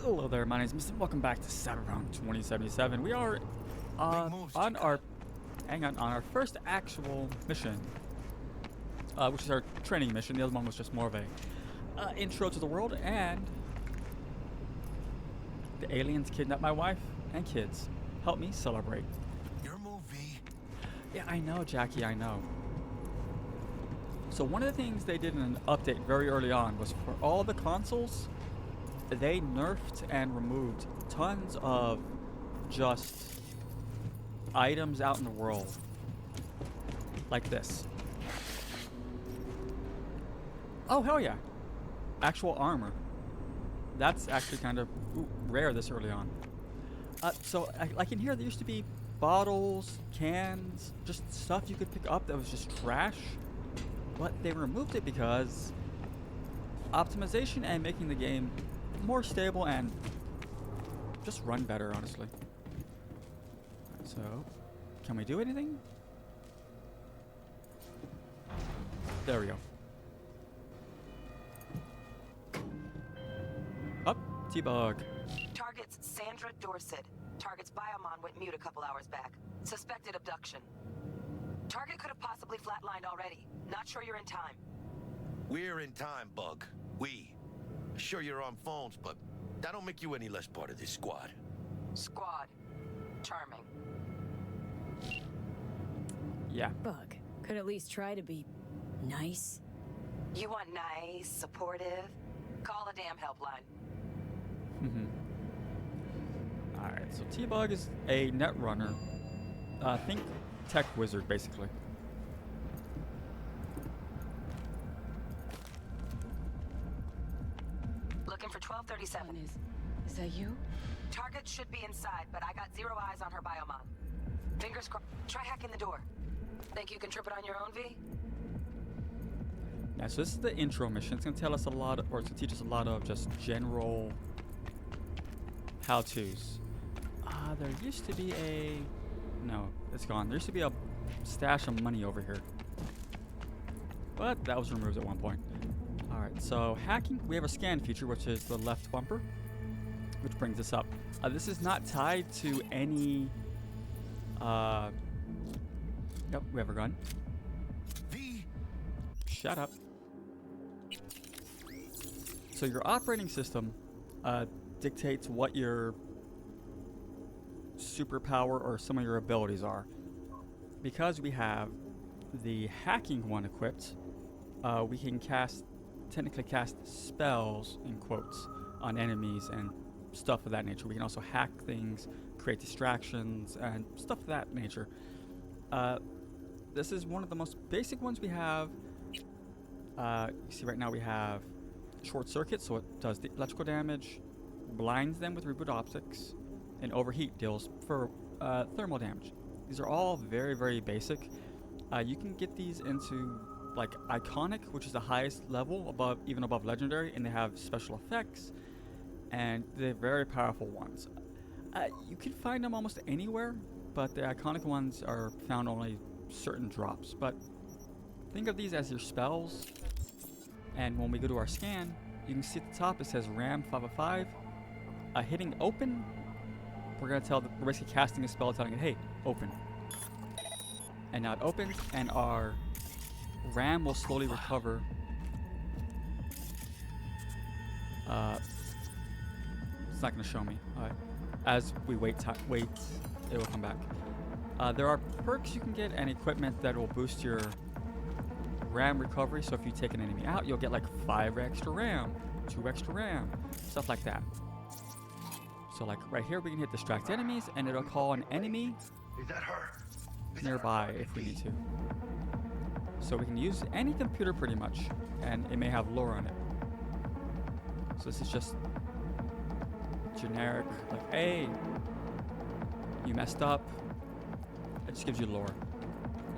Hello there, my name is Mr. Welcome back to Cyberpunk 2077. We are on our on our first actual mission, which is our training mission. The other one was just more of a intro to the world, and the aliens kidnapped my wife and kids. Help me celebrate. Your movie. Yeah, I know, Jackie, I know. So one of the things they did in an update very early on was for all the consoles, they nerfed and removed tons of just items out in the world. Like this. Oh, hell yeah. Actual armor. That's actually kind of rare this early on. So, like in here, there used to be bottles, cans, just stuff you could pick up that was just trash. But they removed it because optimization and making the game more stable and just run better, honestly. Right, so, can we do anything? There we go. Up, T-Bug. Target's Sandra Dorset. Target's biomon went mute a couple hours back. Suspected abduction. Target could have possibly flatlined already. Not sure you're in time. We're in time, Bug. We. Sure you're on phones, but that don't make you any less part of this squad. Squad. Charming. Yeah. Bug could at least try to be nice. You want nice, supportive? Call a damn helpline. Alright, so T-Bug is a net runner. Think tech wizard, basically. Looking for 1237. Is that you? Target should be inside, but I got zero eyes on her biomon. Fingers crossed. Try hacking the door. Think you can trip it on your own, V? Yeah, so this is the intro mission. It's going to tell us a lot, or it's going to teach us a lot of just general how-tos. There used to be a... No, it's gone. There used to be a stash of money over here. But that was removed at one point. Alright, so hacking, we have a scan feature, which is the left bumper, which brings us up. This is not tied to any... Yep, we have a gun. V. Shut up. So your operating system dictates what your superpower or some of your abilities are. Because we have the hacking one equipped, we can technically cast spells, in quotes, on enemies and stuff of that nature. We can also hack things, create distractions, and stuff of that nature. This is one of the most basic ones we have. You see right now we have short circuit, so it does the electrical damage, blinds them with reboot optics, and overheat deals for thermal damage. These are all very, very basic. You can get these into like iconic, which is the highest level, even above legendary, and they have special effects, and they're very powerful ones. You can find them almost anywhere, but the iconic ones are found only certain drops. But think of these as your spells, and when we go to our scan, you can see at the top it says RAM 505. Hitting open, we're basically casting a spell telling it, hey, open. And now it opens, and our RAM will slowly recover. It's not going to show me. As we wait, it will come back. There are perks you can get and equipment that will boost your RAM recovery. So if you take an enemy out, you'll get like 5 extra RAM, 2 extra RAM, stuff like that. So like right here, we can hit distract enemies, and it'll call an enemy nearby if we need to. So we can use any computer pretty much, and it may have lore on it. So this is just generic, like, hey, you messed up. It just gives you lore.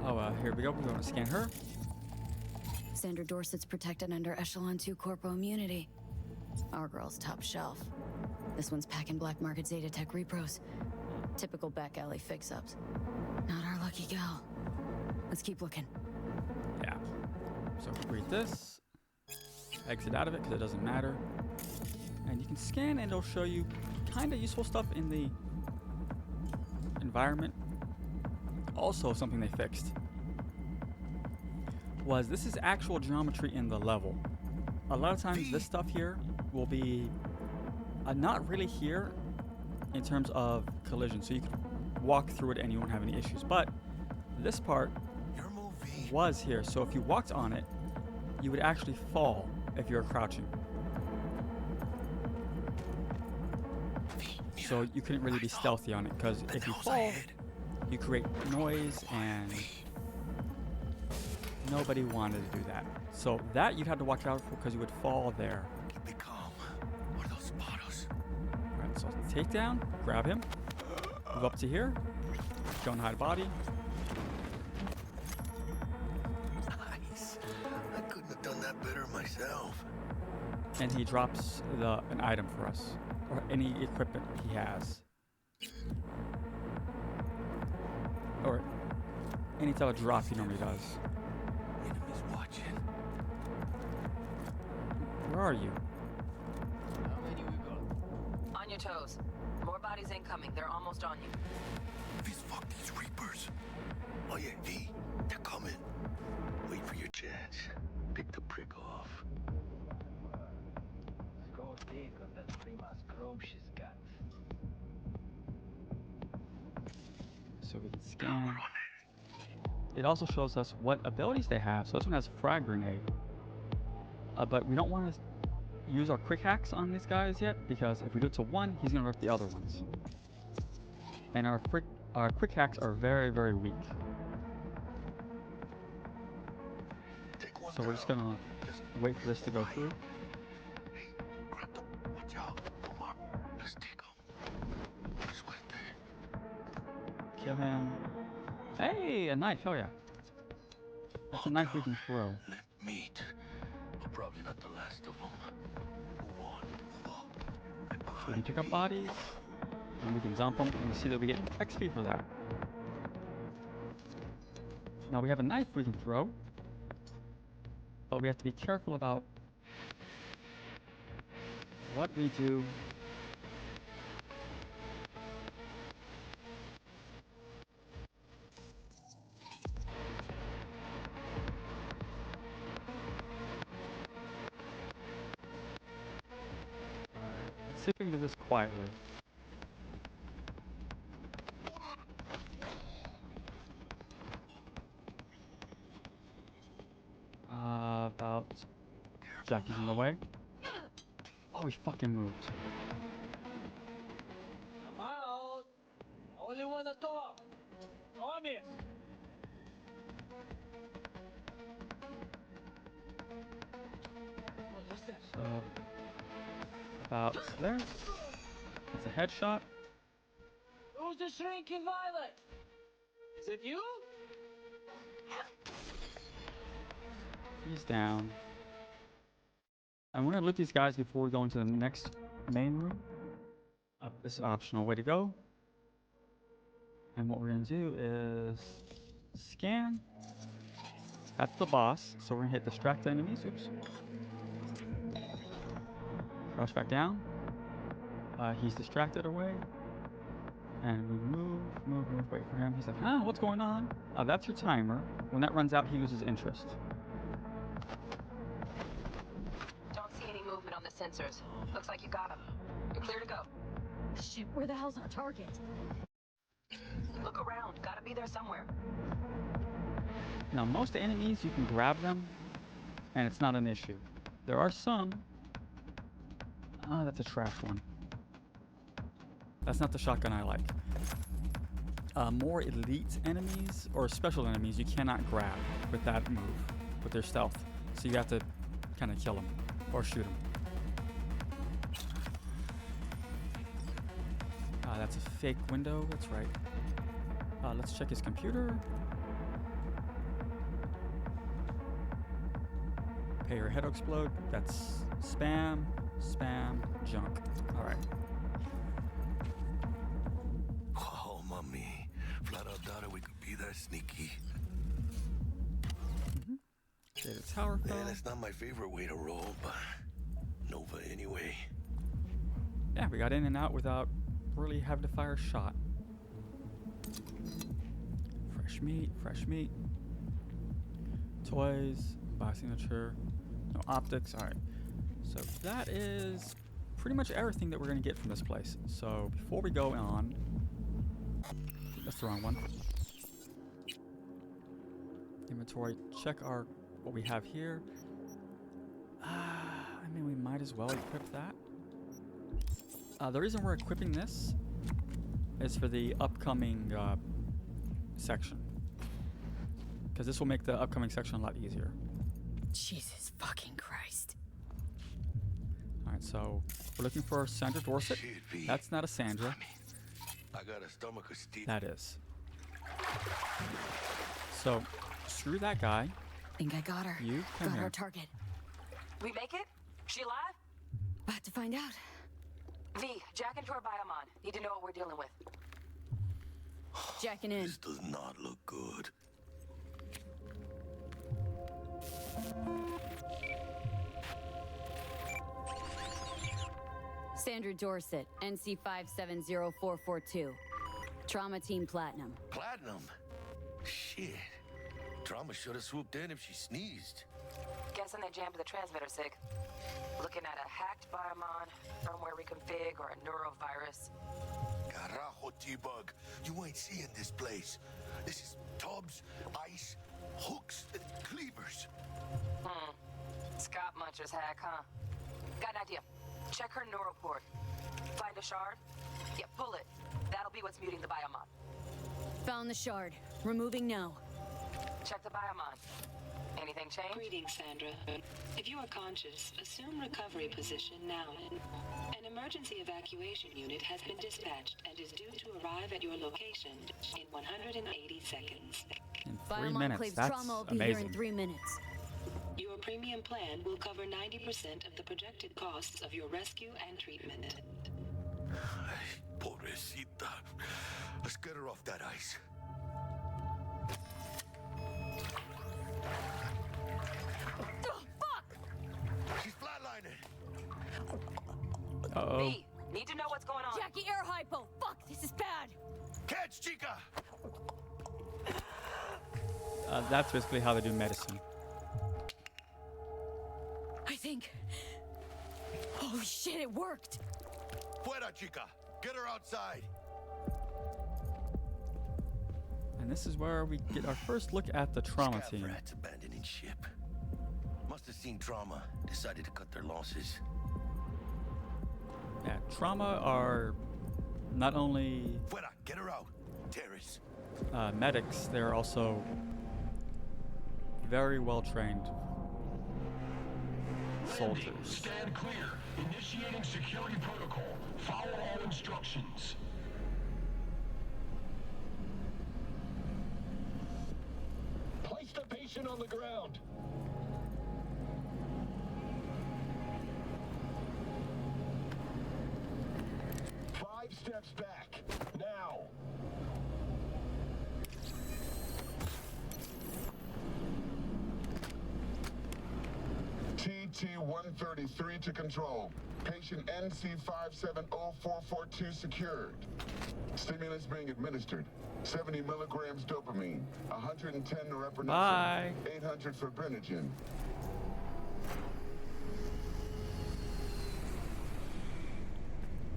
Oh, here we go. We're going to scan her. Sandra Dorset's protected under Echelon 2 Corpo immunity. Our girl's top shelf. This one's packing black market Zeta Tech repros. Typical back alley fix-ups. Not our lucky gal. Let's keep looking. Yeah. So read this. Exit out of it because it doesn't matter. And you can scan and it'll show you kind of useful stuff in the environment. Also, something they fixed was this is actual geometry in the level. A lot of times this stuff here will be not really here in terms of collision, so you can walk through it and you won't have any issues. But this part was here, so if you walked on it, you would actually fall if you were crouching. So you couldn't really be stealthy on it, because if you fall, you create noise, and nobody wanted to do that. So that you'd have to watch out for, because you would fall there. Alright, so takedown, grab him, move up to here, don't hide body. Nice. I couldn't have done that better myself. And he drops an item for us, or any equipment he has, or any type of drop he normally does. Enemies watching. Where are you? How many we got? On your toes. More bodies incoming. They're almost on you. Fuck these Reapers. Oh yeah, V, they're coming. Wait for your chance. Pick the prick off. Go take on that prima scrub she's got. So we can scan. It also shows us what abilities they have. So this one has frag grenade. But we don't want to use our quick hacks on these guys yet, because if we do it to one, he's gonna rip the other ones. And our quick hacks are very, very weak. So we're just gonna wait for this to go through. Watch out. Omar, let's take him. Kill him. Hey, a knife. Hell yeah. That's a knife we can throw. Limp meat. But probably not the last of them. Move on. So we can pick up bodies, and we can dump them, and we see that we get XP for that. Now we have a knife we can throw, but we have to be careful about what we do. Let's see if we can do this quietly. About Jackie's in the way. Oh, he fucking moved. I'm out. I only want to talk. Come here. What's that? So about there. It's a headshot. Who's the shrinking violet? Is it you? He's down. I'm gonna loot these guys before we go into the next main room. This is optional way to go. And what we're gonna do is scan. That's the boss. So we're gonna hit distract enemies. Oops. Crouch back down. He's distracted away. And we move, wait for him. He's like, huh, what's going on? That's your timer. When that runs out, he loses interest. Don't see any movement on the sensors. Looks like you got them. You're clear to go. Shit, where the hell's our target? Look around. Gotta be there somewhere. Now, most enemies, you can grab them, and it's not an issue. There are some. That's a trash one. That's not the shotgun I like. More elite enemies, or special enemies, you cannot grab with that move, with their stealth. So you have to kind of kill them, or shoot them. That's a fake window, that's right. Let's check his computer. Pay your head explode. That's spam, junk. All right. Oh, mommy. Flat out doubted we could be that sneaky. Okay, the tower fell. Man, that's not my favorite way to roll, but Nova anyway. Yeah, we got in and out without really having to fire a shot. Fresh meat. Toys, biosignature, no optics. Alright. So that is pretty much everything that we're going to get from this place. So before we go on... That's the wrong one. Inventory. Check what we have here. I mean, we might as well equip that. The reason we're equipping this is for the upcoming section. Because this will make the upcoming section a lot easier. Jesus fucking Christ. Alright, so we're looking for Sandra Dorset. Shit, V. That's not a Sandra. I got a stomach of steel. That is. So, screw that guy. Think I got her. You come got here. our target. We make it? She alive? About to find out. V, jack into her biomon. Need to know what we're dealing with. Jacking in. This does not look good. Sandra Dorset, NC 570442. Trauma Team Platinum. Platinum? Shit. Trauma should have swooped in if she sneezed. Guessing they jammed the transmitter, Sig. Looking at a hacked biomon, firmware reconfig, or a neurovirus. Carajo, T-Bug. You ain't seeing this place. This is tubs, ice, hooks, and cleavers. Scott Muncher's hack, huh? Got an idea. Check her neural port. Find a shard? Yeah, pull it. That'll be what's muting the biomon. Found the shard. Removing now. Check the biomon. Anything change? Greetings, Sandra. If you are conscious, assume recovery position now. An emergency evacuation unit has been dispatched and is due to arrive at your location in 180 seconds. In 3 Biomon minutes. claims That's trauma will be here in amazing. 3 minutes. Your premium plan will cover 90% of the projected costs of your rescue and treatment. Pobrecita. Let's get her off that ice. She's flatlining. Uh-oh. V, need to know what's going on. Jackie, air hypo. Fuck, this is bad. Catch, chica! That's basically how they do medicine. I think... Holy shit, it worked. Fuera, chica. Get her outside. And this is where we get our first look at the trauma Scav team. rats abandoning ship. Must have seen trauma. Decided to cut their losses. Yeah, trauma are not only Fuera, get her out. Terrace. medics, they're also very well trained soldiers. Stand clear. Initiating security protocol. Follow all instructions. Place the patient on the ground. Five steps back. Now. TT-133 to control. Patient NC570442 secured. Stimulus being administered. 70 milligrams dopamine, 110 norepinephrine, Bye. 800 fibrinogen.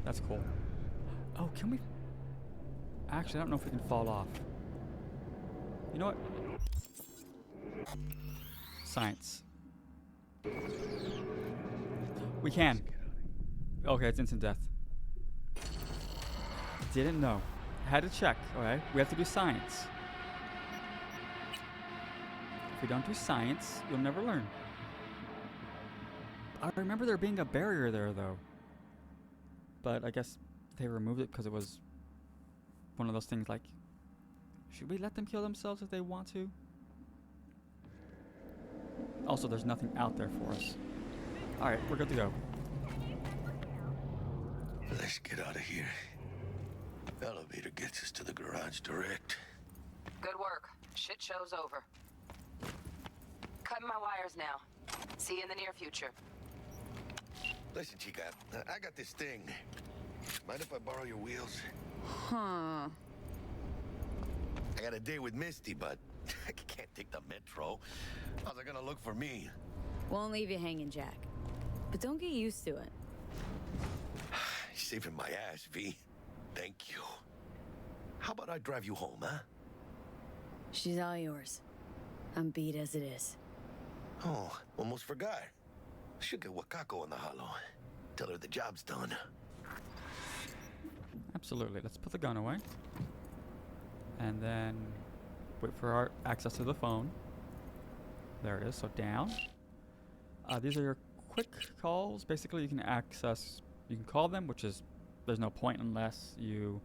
That's cool. Oh, can we... Actually, I don't know if we can fall off. You know what? Science. We can. Okay, it's instant death. Didn't know. Had to check, alright? We have to do science. If we don't do science, you'll never learn. I remember there being a barrier there, though. But I guess they removed it because it was one of those things like, should we let them kill themselves if they want to? Also, there's nothing out there for us. Alright, we're good to go. Let's get out of here. Elevator gets us to the garage direct. Good work. Shit show's over. Cutting my wires now. See you in the near future. Listen, chica, I got this thing. Mind if I borrow your wheels? Huh. I got a date with Misty, but I can't take the metro. How's it gonna look for me? Won't leave you hanging, Jack. But don't get used to it. Saving my ass, V. Thank you. How about I drive you home, huh? She's all yours. I'm beat as it is. Oh, almost forgot. Should get Wakako in the hollow. Tell her the job's done. Absolutely. Let's put the gun away. And then wait for our access to the phone. There it is. So down. These are your quick calls. Basically, you can call them, which is, there's no point unless you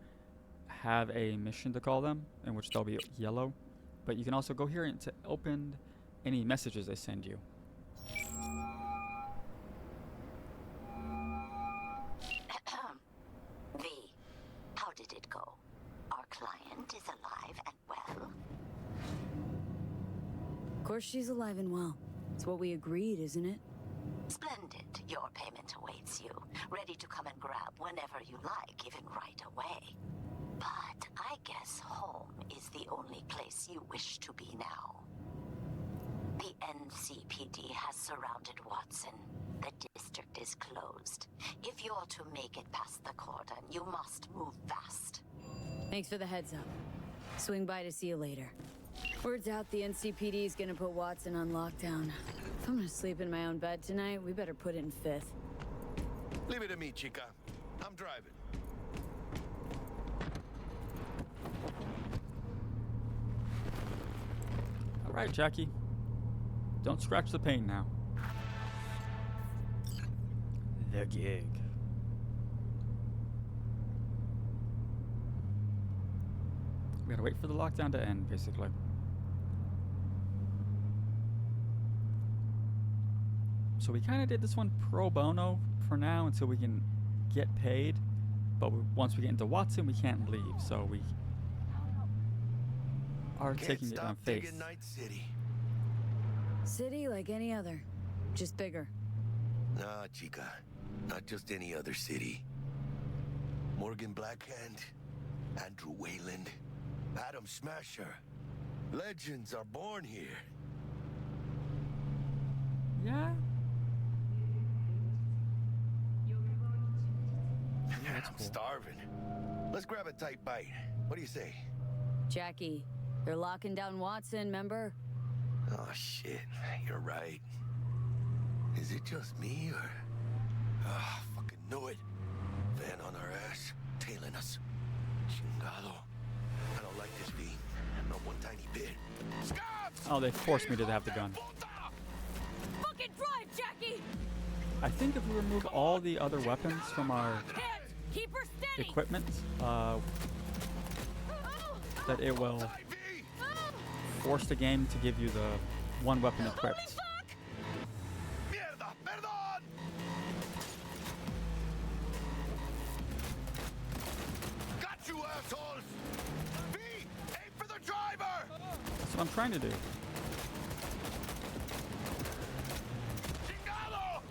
have a mission to call them, in which they'll be yellow. But you can also go here and to open any messages they send you. V, how did it go? Our client is alive and well? Of course she's alive and well. It's what we agreed, isn't it? Splendid. Your payment awaits you, ready to come and grab whenever you like, even right away. But I guess home is the only place you wish to be now. The NCPD has surrounded Watson. The district is closed. If you're to make it past the cordon, you must move fast. Thanks for the heads up. Swing by to see you later. Word's out the NCPD is gonna put Watson on lockdown. If I'm gonna sleep in my own bed tonight, we better put it in 5th. Leave it to me, chica. I'm driving. All right, Jackie. Don't scratch the paint now. The gig. We gotta wait for the lockdown to end, basically. So we kind of did this one pro bono for now until we can get paid. But once we get into Watson, we can't leave. So we are taking it on faith. Digging Night City. City like any other, just bigger. Nah, chica. Not just any other city. Morgan Blackhand, Andrew Wayland, Adam Smasher. Legends are born here. Yeah. I'm starving. Let's grab a tight bite. What do you say? Jackie, they're locking down Watson, remember? Oh, shit. You're right. Is it just me, or... Ah, fucking knew it. Van on our ass, tailing us. Chingado. I don't like this, V. Not one tiny bit. Scabs! Oh, they forced me to have the gun. Fucking drive, Jackie! I think if we remove all the other weapons from our Keep her steady! equipment, that it will force the game to give you the one weapon equipped. Mierda, perdón! Got you, assholes! V, aim for the driver! That's what I'm trying to do. Chingado!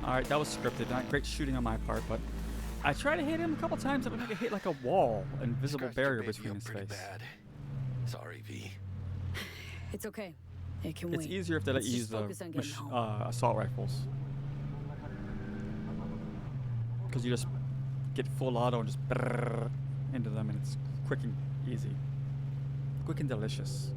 Alright, that was scripted. Not great shooting on my part, but I tried to hit him a couple times, but I hit like a wall, invisible Scratched your barrier baby between up his pretty face. bad. Sorry, V. It's okay. It can It's wait. easier if they let Let's you just use the focus on getting home. assault rifles. Because you just get full auto and just brrrr into them, and it's quick and easy. Quick and delicious.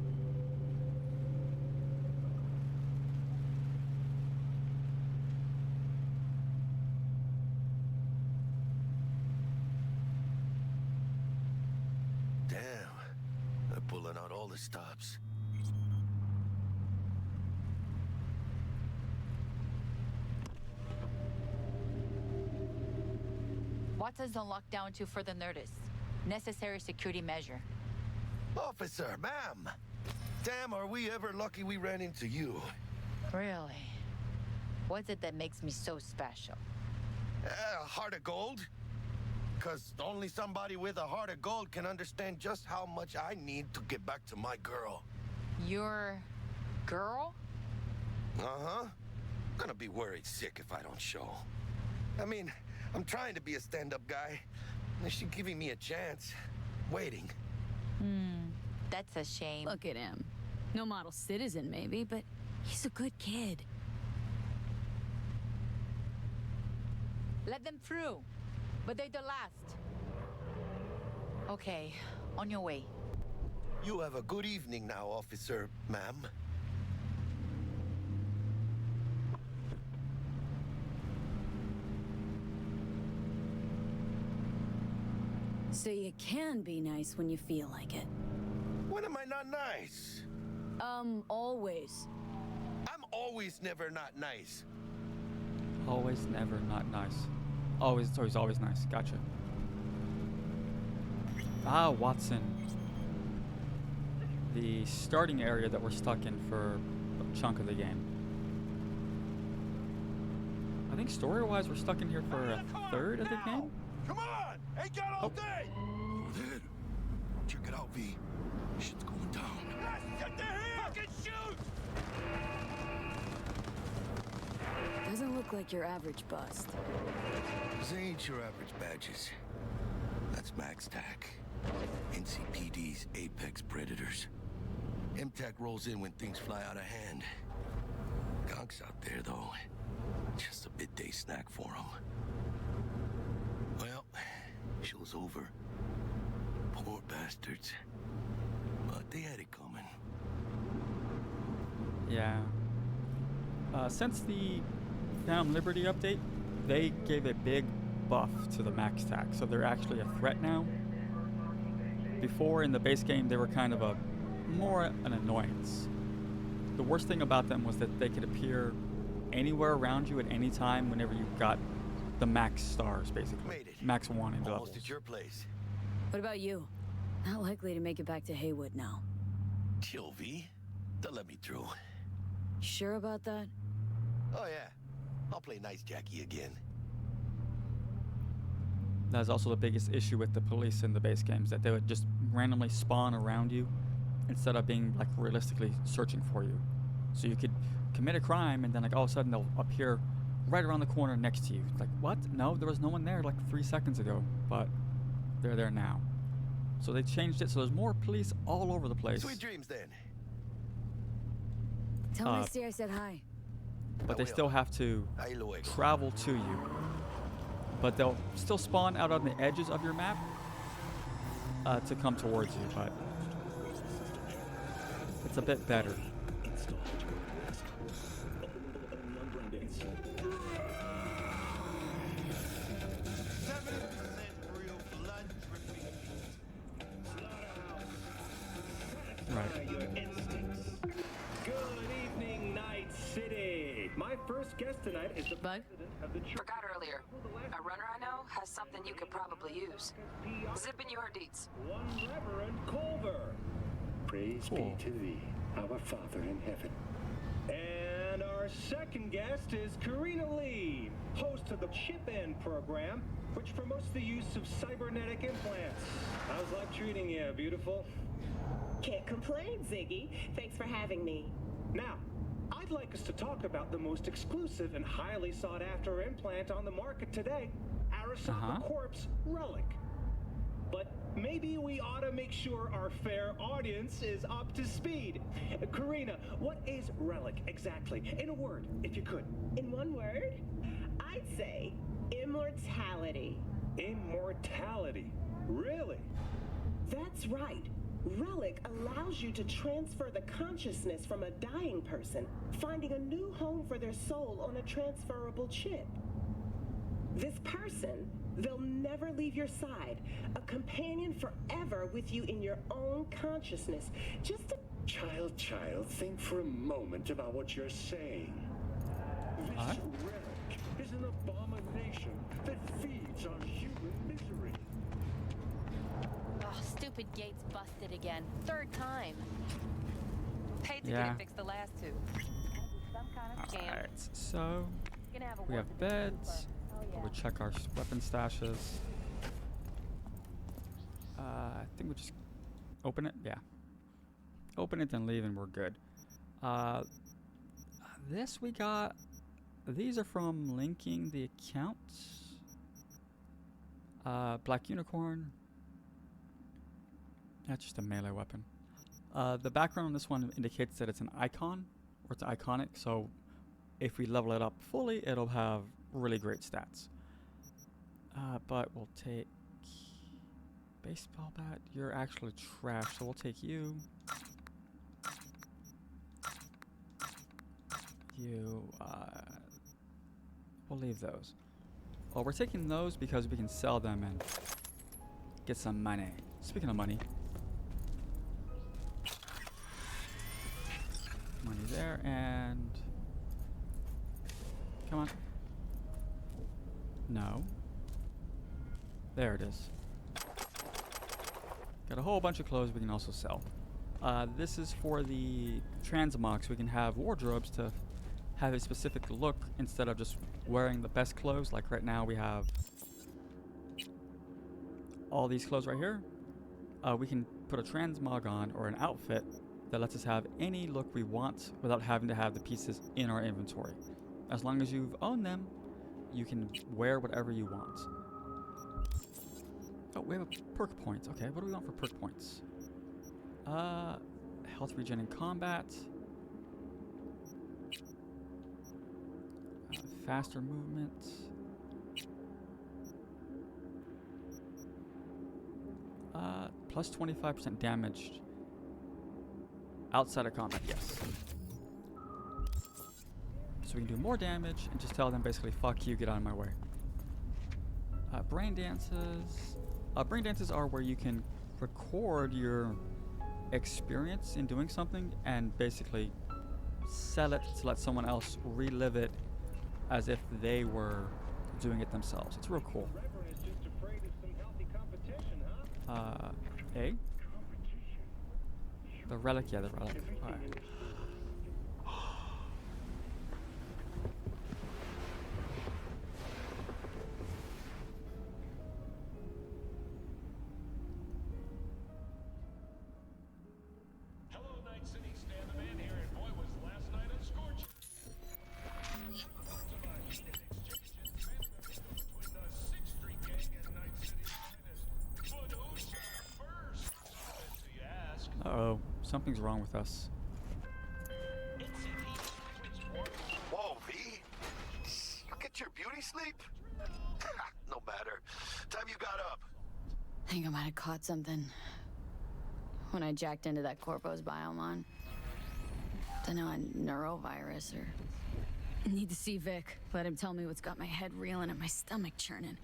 Damn. They're pulling out all the stops. Watson's on lockdown to further notice. Necessary security measure. Officer, ma'am. Damn, are we ever lucky we ran into you. Really? What's it that makes me so special? Heart of gold? Because only somebody with a heart of gold can understand just how much I need to get back to my girl. Your girl? Uh-huh. Gonna be worried sick if I don't show. I mean, I'm trying to be a stand-up guy. And she's giving me a chance. Waiting. That's a shame. Look at him. No model citizen, maybe, but he's a good kid. Let them through. But they're the last. Okay, on your way. You have a good evening now, officer, ma'am. So you can be nice when you feel like it. When am I not nice? Always. I'm always never not nice. Always, never, not nice. Always, it's always nice. Gotcha. Ah, Watson. The starting area that we're stuck in for a chunk of the game. I think story-wise we're stuck in here for a third of the game. Come on! Ain't got all day! Over there. Check it out, V. Shit's going down. Get the here! Fucking shoot! Doesn't look like your average bust. These ain't your average badges. That's Max TAC. NCPD's apex predators. MTAC rolls in when things fly out of hand. Gonks out there, though. Just a midday snack for them. Well, show's over. Poor bastards. But they had it coming. Yeah. Since the Phantom Liberty update, they gave a big buff to the Max TAC, so they're actually a threat now. Before, in the base game, they were kind of more an annoyance. The worst thing about them was that they could appear anywhere around you at any time whenever you got the max stars, basically. Made it. Max 1 and Almost levels. at your place. What about you? Not likely to make it back to Haywood now. Chill, V. They'll let me through. Sure about that? Oh, yeah. I'll play Nice Jackie again. That's also the biggest issue with the police in the base games, that they would just randomly spawn around you instead of being like realistically searching for you. So you could commit a crime and then like all of a sudden they'll appear right around the corner next to you. It's like, what? No, there was no one there like 3 seconds ago, but they're there now. So they changed it so there's more police all over the place. Sweet dreams, then. Tell Misty I said hi. But they still have to Ahí luego. travel to you. But they'll still spawn out on the edges of your map to come towards you, but it's a bit better. Right. Good evening, Night City. My first guest tonight is the Bug? president of the church. Forgot earlier. A runner I know has something you could probably use. Zip in your deeds. One Reverend Culver. Praise Cool. be to thee, our Father in heaven. And our second guest is Karina Lee, host of the Chip In program, which promotes the use of cybernetic implants. How's life treating you, beautiful? Can't complain, Ziggy. Thanks for having me. Now, I'd like us to talk about the most exclusive and highly sought-after implant on the market today, Arasaka Corp's Relic. But maybe we ought to make sure our fair audience is up to speed. Karina, what is Relic exactly? In a word, if you could. In one word, I'd say immortality. Immortality? Really? That's right. Relic allows you to transfer the consciousness from a dying person, finding a new home for their soul on a transferable chip. This person, they'll never leave your side, a companion forever with you in your own consciousness. Just a Child, think for a moment about what you're saying. This relic is an abomination that feeds on human misery. Oh, stupid gates busted again. Third time. Paid to Yeah. get it fixed the last two. Some kind of scam. Alright, so Gonna have a we word have with the beds. trooper. Oh, yeah. We check our weapon stashes. I think we just open it. Yeah. Open it, then leave, and we're good. This we got. These are from linking the accounts. Black unicorn. That's just a melee weapon. The background on this one indicates that it's an icon, or it's iconic, so if we level it up fully, it'll have really great stats. But we'll take baseball bat. You're actually trash, so we'll take you. We'll leave those. Well, we're taking those because we can sell them and get some money. Speaking of money. Money there, and... Come on. No. There it is. Got a whole bunch of clothes we can also sell. This is for the transmog, so we can have wardrobes to have a specific look instead of just wearing the best clothes. Like right now we have all these clothes right here. We can put a transmog on, or an outfit that lets us have any look we want without having to have the pieces in our inventory. As long as you've owned them, you can wear whatever you want. Oh, we have a perk points. Okay, what do we want for perk points? Health regen in combat. Faster movement. Plus 25% damage outside of combat, yes. So we can do more damage and just tell them basically, fuck you, get out of my way. Brain dances. Brain dances are where you can record your experience in doing something and basically sell it to let someone else relive it as if they were doing it themselves. It's real cool. A? The relic, yeah, the relic. Alright. Hello, Night City. Stan the Man here, and boy, was last night a scorcher. Between the 6th Street Gang and Night City's finest. But who shot first? So you ask. Uh-oh, something's wrong with us. Whoa, V? You get your beauty sleep? No matter. Time you got up. I think I might have caught something when I jacked into that Corpo's biomon. Dunno, a neurovirus or... Need to see Vic. Let him tell me what's got my head reeling and my stomach churning.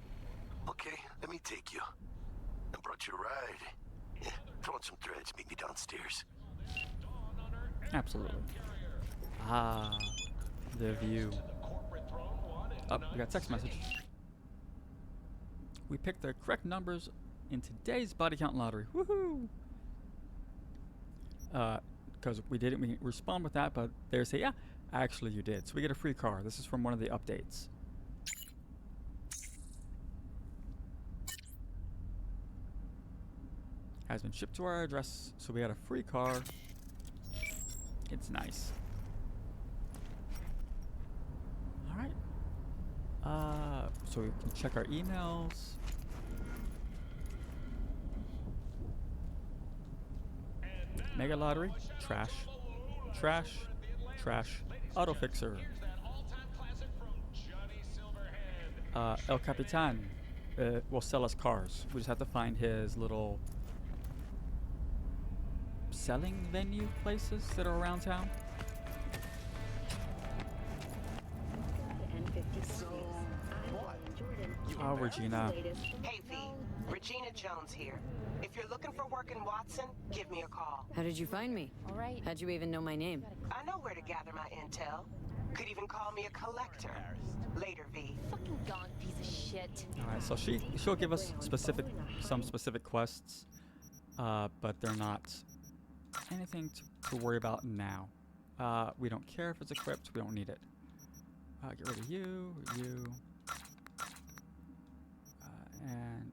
Okay, let me take you. I brought you a ride. Yeah, throw on some threads, meet me downstairs. Absolutely. Ah, the view. Oh, we got text message. We picked the correct numbers in today's body count lottery. Woohoo! Because we didn't, we respond with that, but they say, yeah, actually you did. So we get a free car. This is from one of the updates. Has been shipped to our address, so we got a free car. It's nice. Alright. So we can check our emails. Mega lottery, trash. Trash, trash. Auto fixer. El Capitan will sell us cars. We just have to find his little selling venue places that are around town. Oh, Regina. Hey, V. Regina Jones here. If you're looking for work in Watson, give me a call. How did you find me? All right. How'd you even know my name? I know where to gather my intel. Could even call me a collector. Later, V. Fucking gone, piece of shit. Alright, so she'll give us some specific quests, but they're not anything to worry about now. We don't care if it's equipped, we don't need it. Get rid of you, and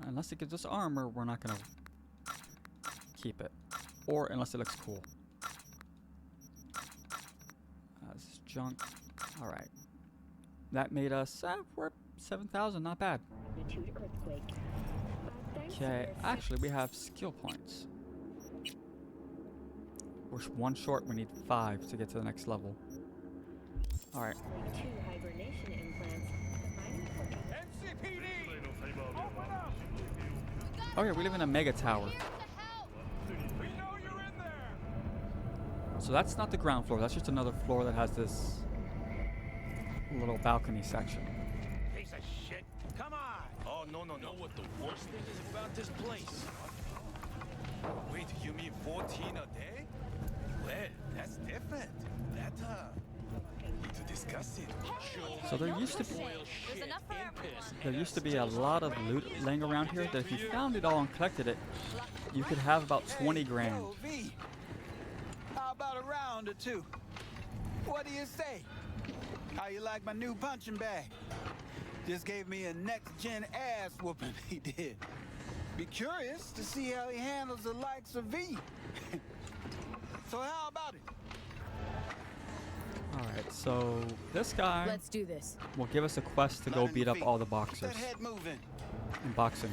unless it gives us armor, we're not gonna keep it. Or unless it looks cool. This is junk. Alright. that made us, we're at 7,000, not bad. Okay, actually, we have skill points. We're one short, we need 5 to get to the next level. Alright. Oh yeah, we live in a mega tower. So that's not the ground floor, that's just another floor that has this little balcony section. Piece of shit. Come on. Oh, no. Know what the worst thing is about this place? Wait, you mean 14 a day? Well, that's different. That, need to discuss it. So there used to be a lot of loot laying around here that if you found it all and collected it, you could have about 20 grand. Yo, V. How about a round or two? What do you say? How you like my new punching bag? Just gave me a next-gen ass whooping, he did. Be curious to see how he handles the likes of V. So how about it? Alright, so this guy Let's do this. will give us a quest to go beat up all the boxers Keep that head moving. in boxing.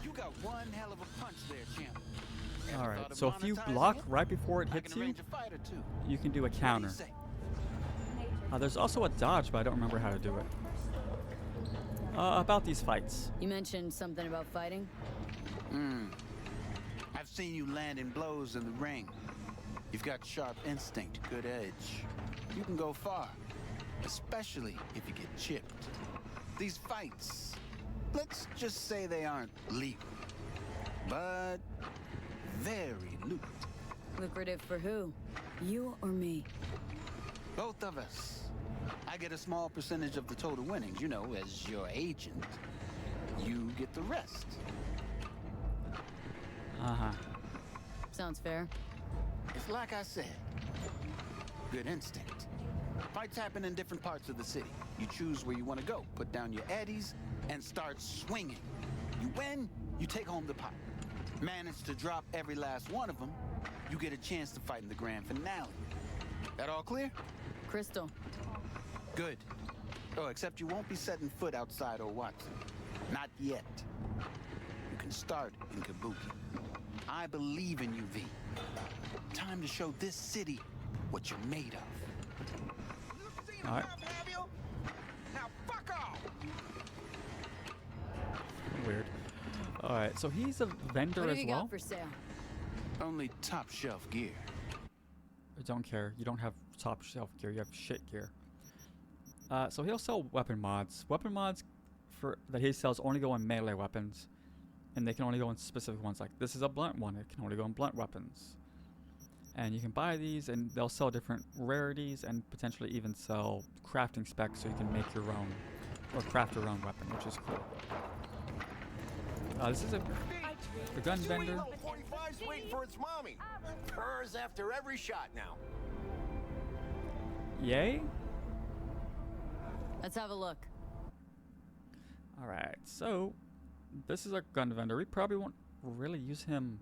You got one hell of a punch there, champ. Alright, so if you block right before it hits you, you can do a counter. There's also a dodge, but I don't remember how to do it. About these fights. You mentioned something about fighting? I've seen you landing blows in the ring. You've got sharp instinct, good edge. You can go far, especially if you get chipped. These fights, let's just say they aren't legal, but very lucrative. Lucrative for who? You or me? Both of us. I get a small percentage of the total winnings, you know, as your agent. You get the rest. Uh-huh. Sounds fair. It's like I said. Good instinct. Fights happen in different parts of the city. You choose where you want to go, put down your eddies, and start swinging. You win, you take home the pot. Manage to drop every last one of them, you get a chance to fight in the grand finale. That all clear? Crystal. Good. Oh, except you won't be setting foot outside Owatsu. Not yet. You can start in Kabuki. I believe in you, V. Time to show this city what you're made of. All right. Now fuck off! Weird. Alright, so he's a vendor What as have you well. got for sale? Only top shelf gear. I don't care. You don't have top shelf gear. You have shit gear. So he'll sell weapon mods. Weapon mods that he sells only go on melee weapons, and they can only go on specific ones. Like this is a blunt one. It can only go on blunt weapons. And you can buy these, and they'll sell different rarities, and potentially even sell crafting specs, so you can make your own or craft your own weapon, which is cool. This is a gun vendor. 45's waiting for its mommy. Purrs after every shot now. Yay? Let's have a look. Alright, so this is a gun vendor. We probably won't really use him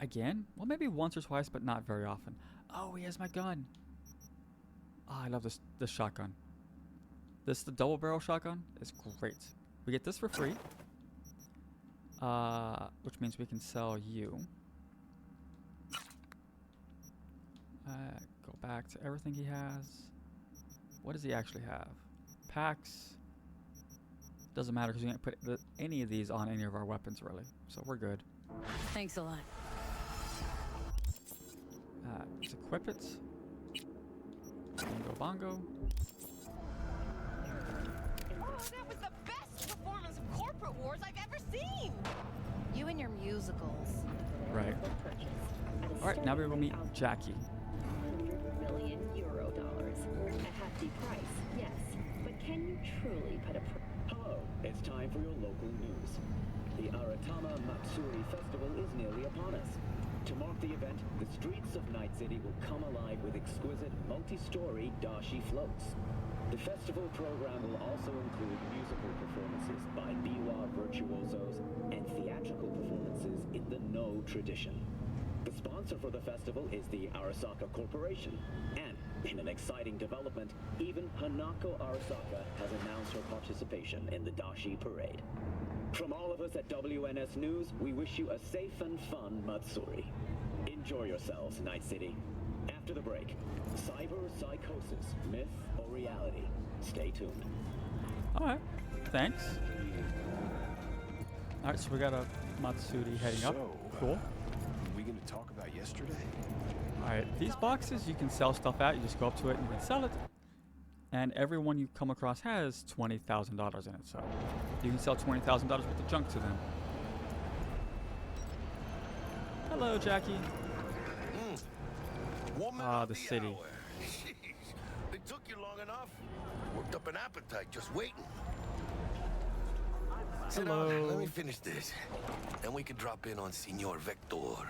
again. Well, maybe once or twice, but not very often. Oh, he has my gun. Oh, I love this shotgun. The double barrel shotgun is great. We get this for free, which means we can sell you. Go back to everything he has. What does he actually have? Packs. Doesn't matter because we can't put any of these on any of our weapons really, so we're good. Thanks a lot. Let's equip it. Bingo bongo. That was the best performance of Corporate Wars I've ever seen! You and your musicals. Right. Alright, now we're going to meet Jackie. €100 million. A hefty price, yes. But can you truly put a Hello, it's time for your local news. The Aratama Matsuri Festival is nearly upon us. To mark the event, the streets of Night City will come alive with exquisite multi-story dashi floats. The festival program will also include musical performances by biwa virtuosos and theatrical performances in the No tradition. The sponsor for the festival is the Arasaka Corporation, and in an exciting development, even Hanako Arasaka has announced her participation in the Dashi Parade. From all of us at WNS News, we wish you a safe and fun Matsuri. Enjoy yourselves, Night City. After the break, cyber psychosis, myth or reality? Stay tuned. Alright, thanks. Alright, so we got a Matsuri heading up. Cool. Are we going to talk about yesterday? Alright, these boxes you can sell stuff at. You just go up to it and you can sell it. And everyone you come across has $20,000 in it, so you can sell $20,000 worth of junk to them. Hello, Jackie. The city. Hour. Jeez, it took you long enough. Worked up an appetite just waiting. Sit down, let me finish this. Then we can drop in on Senor Vector.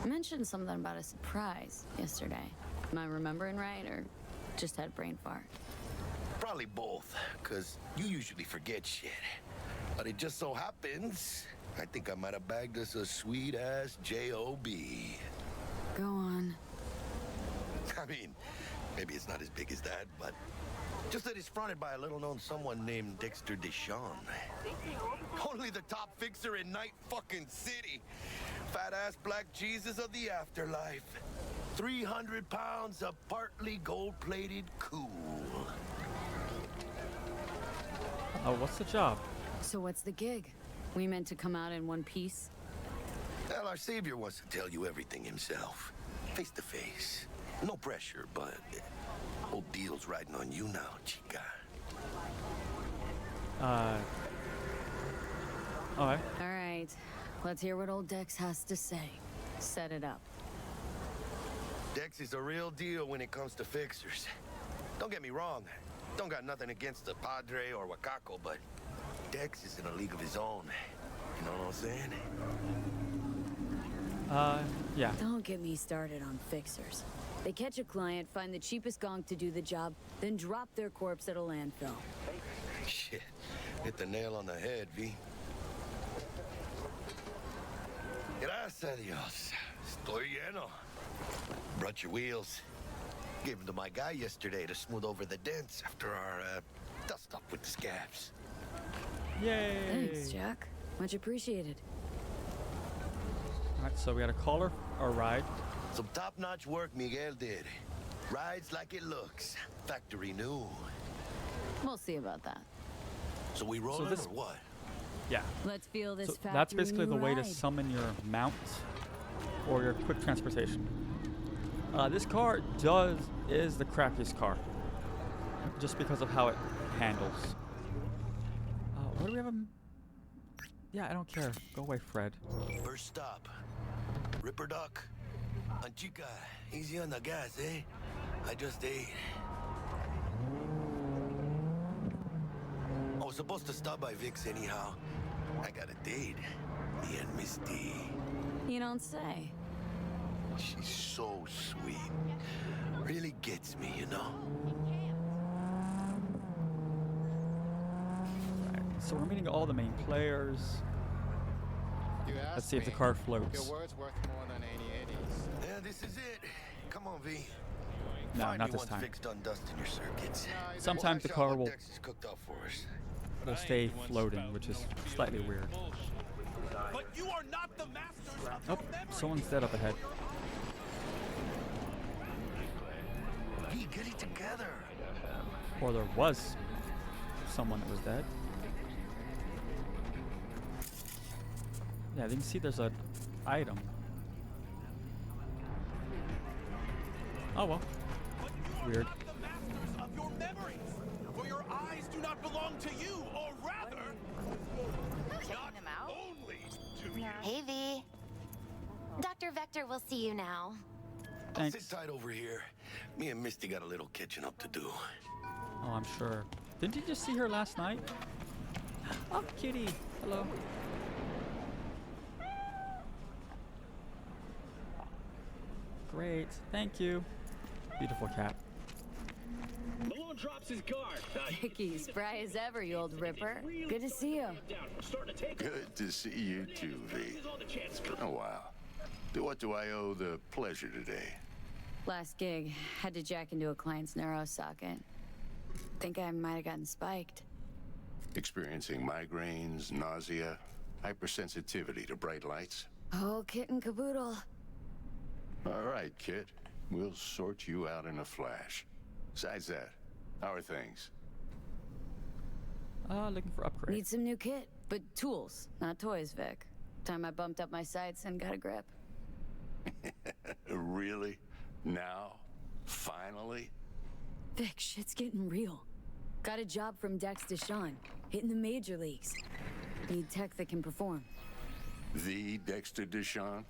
I mentioned something about a surprise yesterday. Am I remembering right, or just had brain fart? Probably both, because you usually forget shit. But it just so happens, I think I might have bagged us a sweet-ass J.O.B. Go on. I mean, maybe it's not as big as that, but just that it's fronted by a little-known someone named Dexter Deshawn. Only the top fixer in Night fucking City. Fat-ass black Jesus of the afterlife. 300 pounds of partly gold-plated cool. Oh, what's the job? So what's the gig? We meant to come out in one piece? Well, our savior wants to tell you everything himself. Face to face. No pressure, but whole deal's riding on you now, chica. Alright. Alright. Let's hear what old Dex has to say. Set it up. Dex is a real deal when it comes to fixers. Don't get me wrong. Don't got nothing against the Padre or Wakako, but Dex is in a league of his own. You know what I'm saying? Yeah. Don't get me started on fixers. They catch a client, find the cheapest gong to do the job, then drop their corpse at a landfill. Shit. Hit the nail on the head, V. Gracias a Dios. Estoy lleno. Brought your wheels. Gave them to my guy yesterday to smooth over the dents after our dust up with the scabs. Yay! Thanks, Jack. Much appreciated. Alright, so we got a caller or ride. Some top-notch work Miguel did. Rides like it looks. Factory new. We'll see about that. So we rolling or what? Yeah. Let's feel this factory That's basically the way to ride. summon your mount or your quick transportation. This car is the crappiest car, just because of how it handles. What do we have? Yeah, I don't care. Go away, Fred. First stop. Ripper Duck. Anchica, easy on the gas, eh? I just ate. I was supposed to stop by Vic's anyhow. I got a date. Me and Misty. You don't say. She's so sweet. Really gets me, you know? Right, so we're meeting all the main players. Let's see if the car floats. Your word's worth more than 80 80s. Yeah, this is it. Come on, V. No, Find not me this once time. Vic's done dusting your circuits. Sometimes the Watch out car what will Dex has cooked up for us. stay floating, which is slightly weird. But you are not the masters of Oh, someone's dead up ahead. V, get it together. Or there was someone that was dead. Yeah, you can see there's an item. Oh well. Weird. the masters of your memories. For your eyes do not belong to you, or rather, not only to you. Hey, V. Dr. Vector will see you now. I'll sit tight over here. Me and Misty got a little catching up to do. Oh, I'm sure. Didn't you just see her last night? Oh, kitty. Hello. Great. Thank you. Beautiful cat. Malone drops his guard. Vicky, spry as ever, you old ripper. Good to see you. Good to see you too, V. Been a while. To what do I owe the pleasure today? Last gig, had to jack into a client's neuro socket. Think I might have gotten spiked. Experiencing migraines, nausea, hypersensitivity to bright lights? Oh, kit and caboodle. All right, kid. We'll sort you out in a flash. Besides that, how are things? Looking for upgrades. Need some new kit, but tools, not toys, Vic. Time I bumped up my sights and got a grip. Really? Now? Finally? Vic, shit's getting real. Got a job from Dex Deshawn, hitting the major leagues. Need tech that can perform. The Dexter Deshawn?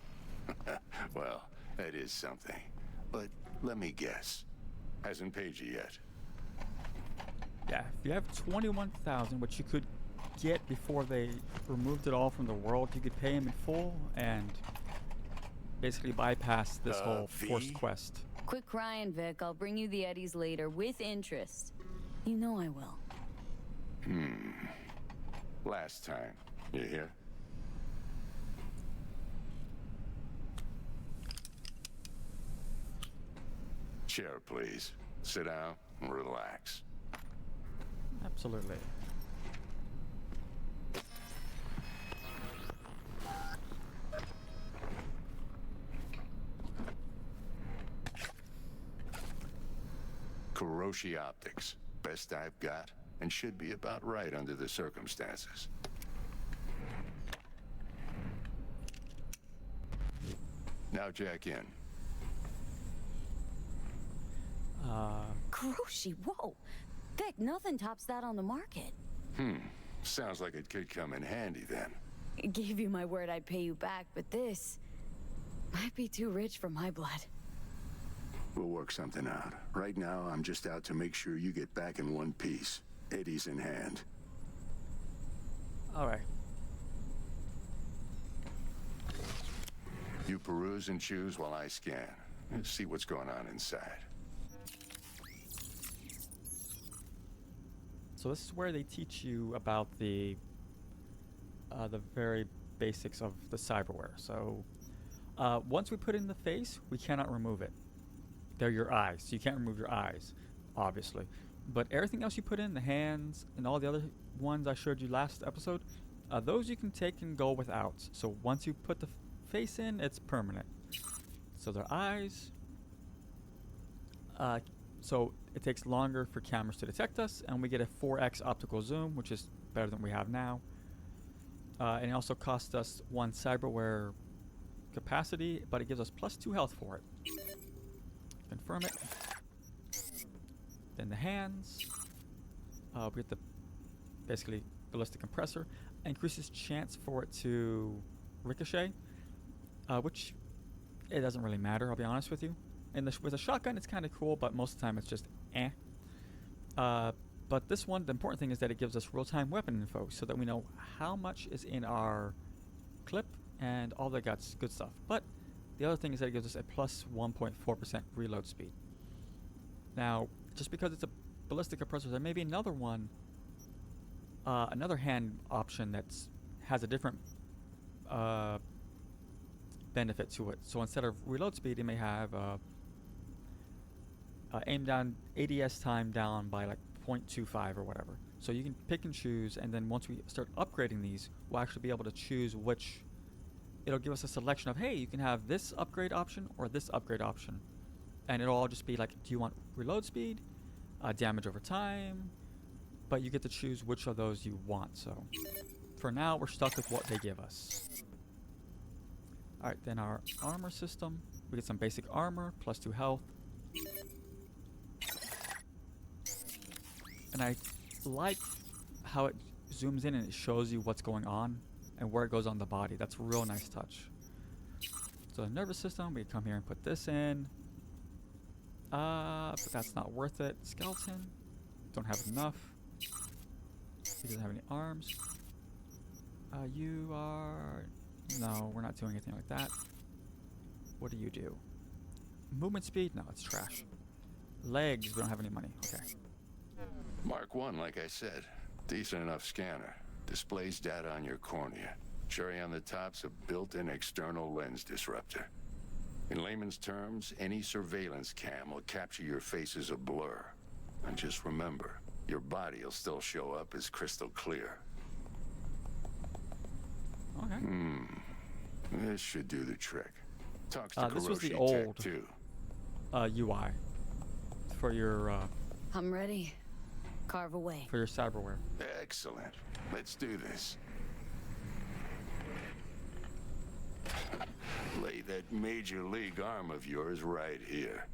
Well, that is something. But let me guess. Hasn't paid you yet. Yeah, if you have 21,000, which you could get before they removed it all from the world, you could pay him in full and basically bypass this whole forced quest. Quit crying, Vic. I'll bring you the eddies later with interest. You know I will. Last time. You hear? Chair, please. Sit down and relax. Absolutely. Kuroshi Optics. Best I've got, and should be about right under the circumstances. Now jack in. Kuroshi, whoa! Vic, nothing tops that on the market. Sounds like it could come in handy then. Gave you my word I'd pay you back, but this might be too rich for my blood. We'll work something out. Right now, I'm just out to make sure you get back in one piece. Eddie's in hand. Alright. You peruse and choose while I scan. Let's see what's going on inside. So this is where they teach you about the very basics of the cyberwear. So once we put in the face, we cannot remove it. They're your eyes, so you can't remove your eyes, obviously. But everything else you put in, the hands and all the other ones I showed you last episode, those you can take and go without. So once you put the face in, it's permanent. So their eyes. So it takes longer for cameras to detect us, and we get a 4x optical zoom, which is better than we have now. And it also costs us 1 cyberwear capacity, but it gives us +2 health for it. Confirm it. Then the hands. We get the basically ballistic compressor. Increases chance for it to ricochet, which it doesn't really matter, I'll be honest with you. And with a shotgun, it's kind of cool, but most of the time it's just eh. But this one, the important thing is that it gives us real-time weapon info so that we know how much is in our clip and all that good stuff. But the other thing is that it gives us a +1.4% reload speed. Now, just because it's a ballistic compressor, there may be another one, another hand option that has a different benefit to it. So instead of reload speed, it may have aim down ADS time down by like 0.25 or whatever. So you can pick and choose, and then once we start upgrading these, we'll actually be able to choose which. It'll give us a selection of, hey, you can have this upgrade option or this upgrade option. And it'll all just be like, do you want reload speed, damage over time? But you get to choose which of those you want. So for now, we're stuck with what they give us. Alright, then our armor system. We get some basic armor, +2 health. And I like how it zooms in and it shows you what's going on and where it goes on the body. That's a real nice touch. So the nervous system, we come here and put this in. But that's not worth it. Skeleton, don't have enough. He doesn't have any arms. You are... No, we're not doing anything like that. What do you do? Movement speed? No, it's trash. Legs, we don't have any money. Okay. Mark 1, like I said. Decent enough scanner. Displays data on your cornea. Cherry on the top's a built-in external lens disruptor. In layman's terms, any surveillance cam will capture your face as a blur. And just remember, your body will still show up as crystal clear. Okay. This should do the trick. Talks to this was the Kuroshi old Tech, too. UI for your I'm ready. Carve away. for your cyberwear. Excellent. Let's do this. Lay that major league arm of yours right here.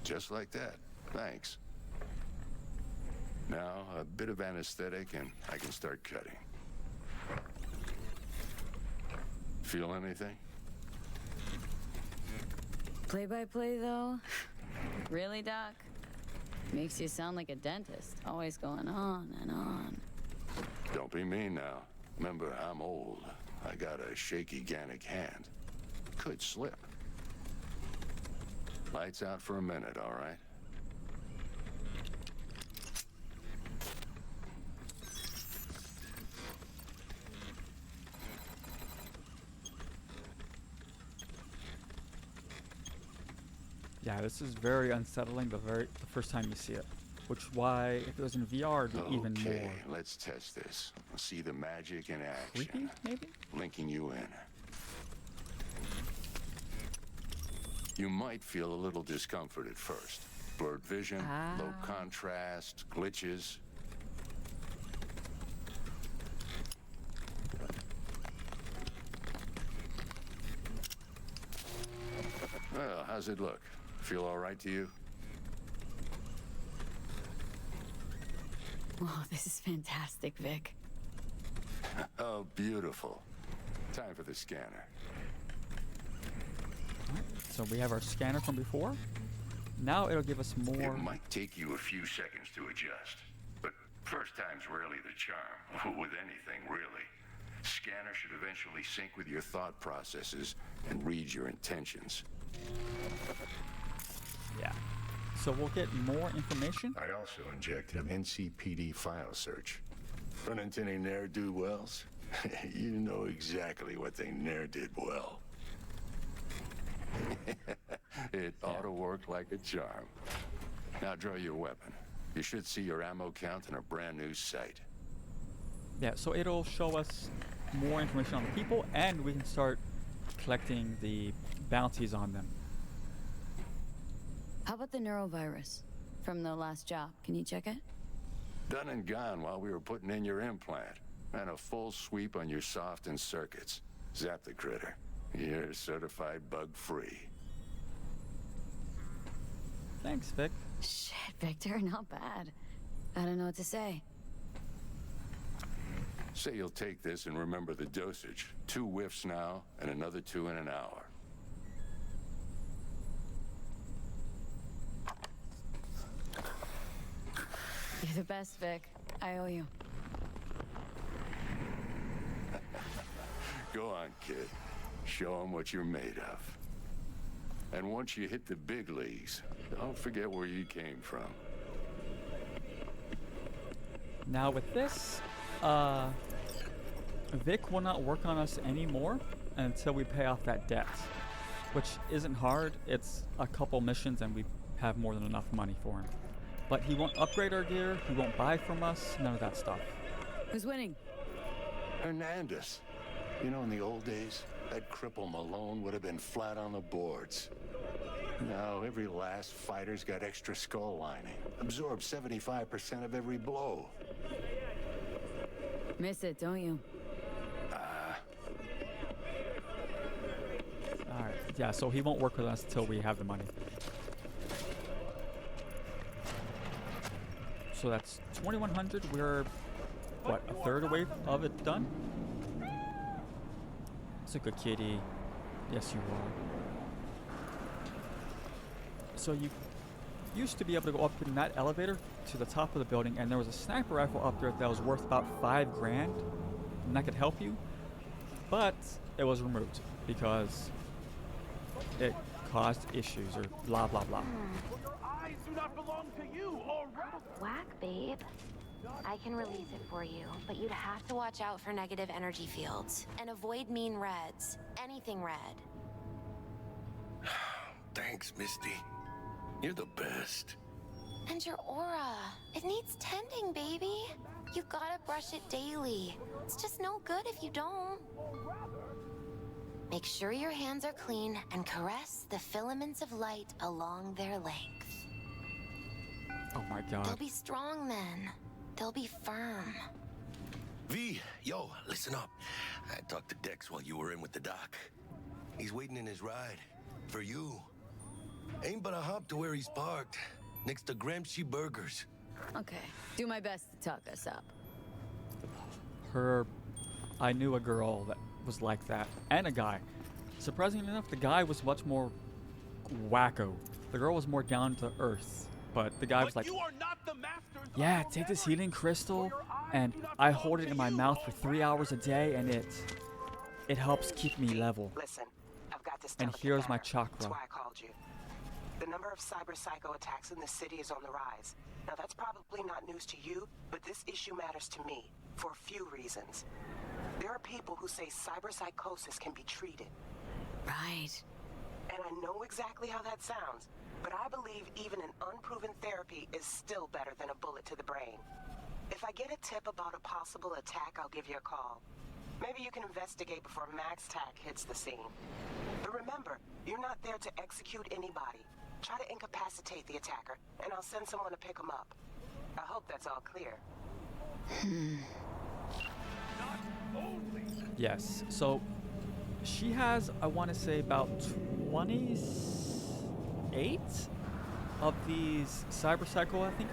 Just like that. Thanks. Now, a bit of anesthetic and I can start cutting. Feel anything? Play by play, though? Really, Doc? Makes you sound like a dentist. Always going on and on. Don't be mean now. Remember, I'm old. I got a shaky Gannic hand. Could slip. Lights out for a minute, all right? Yeah, this is very unsettling the first time you see it. Which is why if it was in VR, it'd be even more. Okay, let's test this. See the magic in action. Creepy, maybe? Linking you in. You might feel a little discomfort at first. Blurred vision, low contrast, glitches. Well, how's it look? Feel all right to you? Oh, this is fantastic, Vic. Oh, beautiful. Time for the scanner. So we have our scanner from before. Now it'll give us more. It might take you a few seconds to adjust, but first time's rarely the charm. With anything, really. Scanner should eventually sync with your thought processes and read your intentions. Yeah. So we'll get more information. I also injected an NCPD file search. Run into any ne'er-do-wells? You know exactly what they ne'er did well. It ought to work like a charm. Now draw your weapon. You should see your ammo count in a brand new sight. Yeah, so it'll show us more information on the people, and we can start collecting the bounties on them. How about the neurovirus from the last job? Can you check it? Done and gone while we were putting in your implant. And a full sweep on your soft and circuits. Zap the critter. You're certified bug-free. Thanks, Vic. Shit, Victor, not bad. I don't know what to say. Say you'll take this and remember the dosage. 2 whiffs now, and another 2 in an hour. You're the best, Vic. I owe you. Go on, kid. Show them what you're made of. And once you hit the big leagues, don't forget where you came from. Now with this, Vic will not work on us anymore until we pay off that debt, which isn't hard. It's a couple missions and we have more than enough money for him. But he won't upgrade our gear, he won't buy from us, none of that stuff. Who's winning? Hernandez. You know, in the old days, that cripple Malone would have been flat on the boards. Now, every last fighter's got extra skull lining. Absorbs 75% of every blow. Miss it, don't you? Alright, yeah, so he won't work with us until we have the money. So that's 2,100. We're, what, a third away of it done? It's a good kitty. Yes, you are. So you used to be able to go up in that elevator to the top of the building, and there was a sniper rifle up there that was worth about $5 grand, and that could help you. But it was removed because it caused issues or blah blah blah. For your eyes do not belong to you, or rather. Whack, babe. I can release it for you, but you'd have to watch out for negative energy fields and avoid mean reds. Anything red. Thanks, Misty. You're the best. And your aura. It needs tending, baby. You gotta brush it daily. It's just no good if you don't. Make sure your hands are clean and caress the filaments of light along their length. Oh my god. They'll be strong then. They'll be firm. V, yo, listen up. I talked to Dex while you were in with the doc. He's waiting in his ride. For you. Ain't but a hop to where he's parked. Next to Gramsci Burgers. Okay, do my best to talk us up. I knew a girl that was like that, and a guy. Surprisingly enough, the guy was much more wacko. The girl was more down to earth, but the guy was like, yeah, take this healing crystal, and I hold it in my mouth for 3 hours a day, and it helps keep me level. Listen, I've got this. And here's my chakra. That's why I called you. The number of cyber psycho attacks in the city is on the rise. Now that's probably not news to you, but this issue matters to me for a few reasons. There are people who say cyberpsychosis can be treated. Right. And I know exactly how that sounds, but I believe even an unproven therapy is still better than a bullet to the brain. If I get a tip about a possible attack, I'll give you a call. Maybe you can investigate before Max Tack hits the scene. But remember, you're not there to execute anybody. Try to incapacitate the attacker, and I'll send someone to pick him up. I hope that's all clear. Yes, so she has, I want to say, about 28 of these cyber psycho, I think.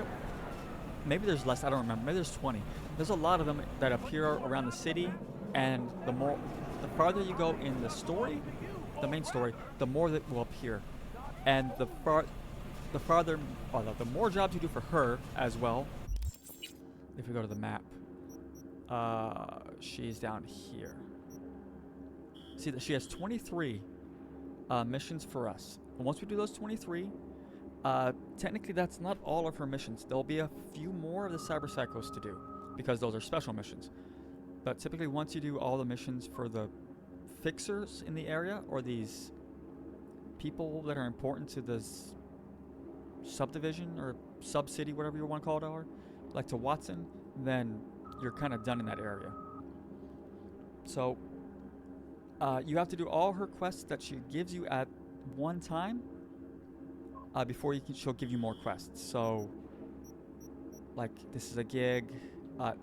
Maybe there's less, I don't remember. Maybe there's 20. There's a lot of them that appear around the city, and the farther you go in the story, the main story, the more that will appear. And the more jobs you do for her as well. If we go to the map, she's down here. See that she has 23 missions for us. And once we do those 23, technically that's not all of her missions. There'll be a few more of the cyber psychos to do because those are special missions. But typically once you do all the missions for the fixers in the area, or these people that are important to this subdivision or sub-city, whatever you want to call it, or like to Watson, then you're kind of done in that area. So you have to do all her quests that she gives you at one time before she'll give you more quests. So like this is a gig,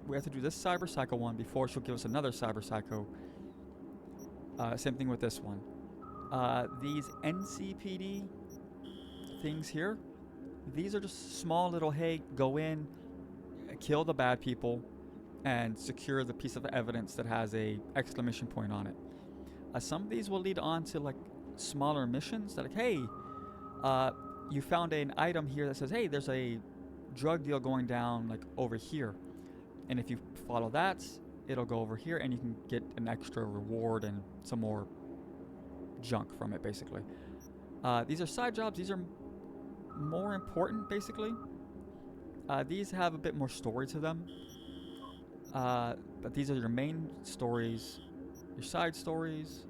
we have to do this cyber psycho one before she'll give us another cyber psycho. Same thing with this one. These NCPD things here, these are just small little, hey, go in, kill the bad people, and secure the piece of evidence that has a exclamation point on it. Some of these will lead on to like smaller missions that like, hey, you found an item here that says, hey, there's a drug deal going down like over here. And if you follow that, it'll go over here and you can get an extra reward and some more junk from it, basically. These are side jobs. These are more important, basically. These have a bit more story to them. But these are your main stories, your side stories,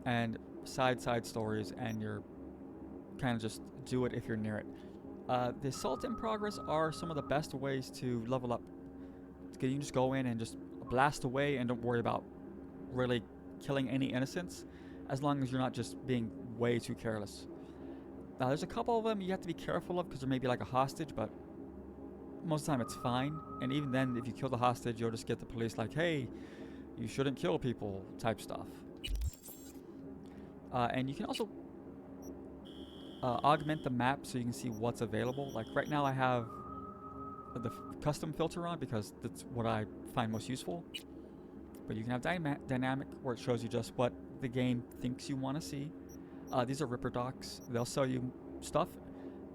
and side stories, and you're kind of just do it if you're near it. The assault in progress are some of the best ways to level up. You can just go in and just blast away and don't worry about really killing any innocents, as long as you're not just being way too careless. Now there's a couple of them you have to be careful of because there may be like a hostage, but most of the time it's fine. And even then, if you kill the hostage, you'll just get the police like, hey, you shouldn't kill people type stuff. And you can also augment the map so you can see what's available. Like right now I have the custom filter on because that's what I find most useful. But you can have dynamic where it shows you just what the game thinks you want to see. These are Ripper docs. They'll sell you stuff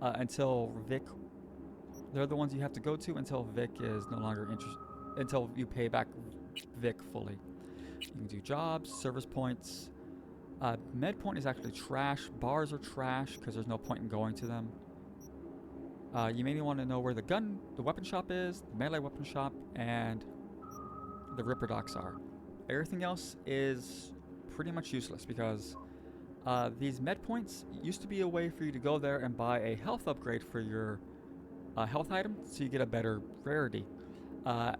until Vic. They're the ones you have to go to until Vic is no longer interested. Until you pay back Vic fully. You can do jobs, service points, Med point is actually trash. Bars are trash because there's no point in going to them. You maybe want to know where the weapon shop is, the melee weapon shop, and the Ripper docks are. Everything else is pretty much useless because these med points used to be a way for you to go there and buy a health upgrade for your health item so you get a better rarity.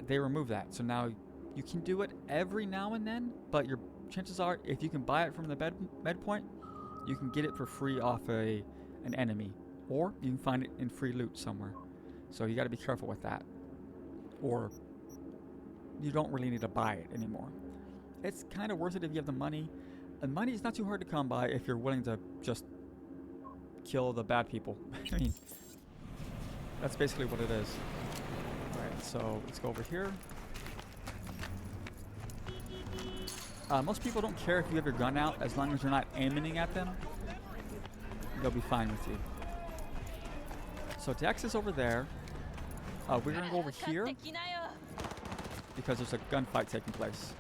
They removed that, so now you can do it every now and then, but your chances are if you can buy it from the med point, you can get it for free off an enemy, or you can find it in free loot somewhere. So you got to be careful with that, or you don't really need to buy it anymore. It's kind of worth it if you have the money. And money is not too hard to come by if you're willing to just kill the bad people. I mean, that's basically what it is. Alright, so let's go over here. Most people don't care if you have your gun out as long as you're not aiming at them. They'll be fine with you. So Dex is over there. We're going to go over here because there's a gunfight taking place.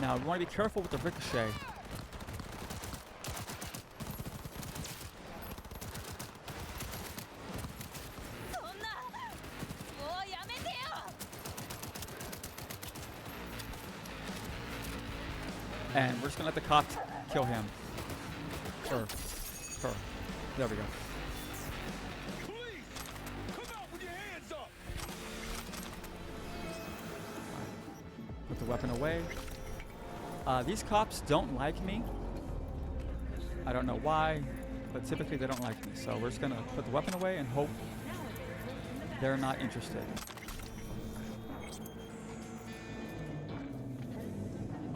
Now, we want to be careful with the ricochet. And we're just going to let the cop kill him. Her. There we go. Put the weapon away. These cops don't like me. I don't know why, but typically they don't like me. So we're just gonna put the weapon away and hope they're not interested.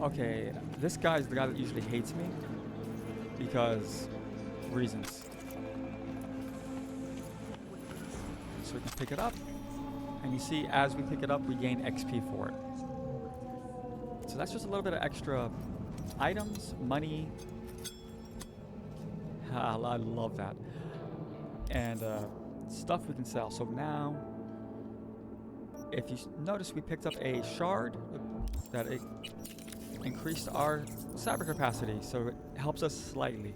Okay, this guy's the guy that usually hates me because reasons. So we can pick it up, and you see as we pick it up, we gain XP for it. So that's just a little bit of extra items, money. I love that. And stuff we can sell. So now, if you notice, we picked up a shard that it increased our cyber capacity, so it helps us slightly.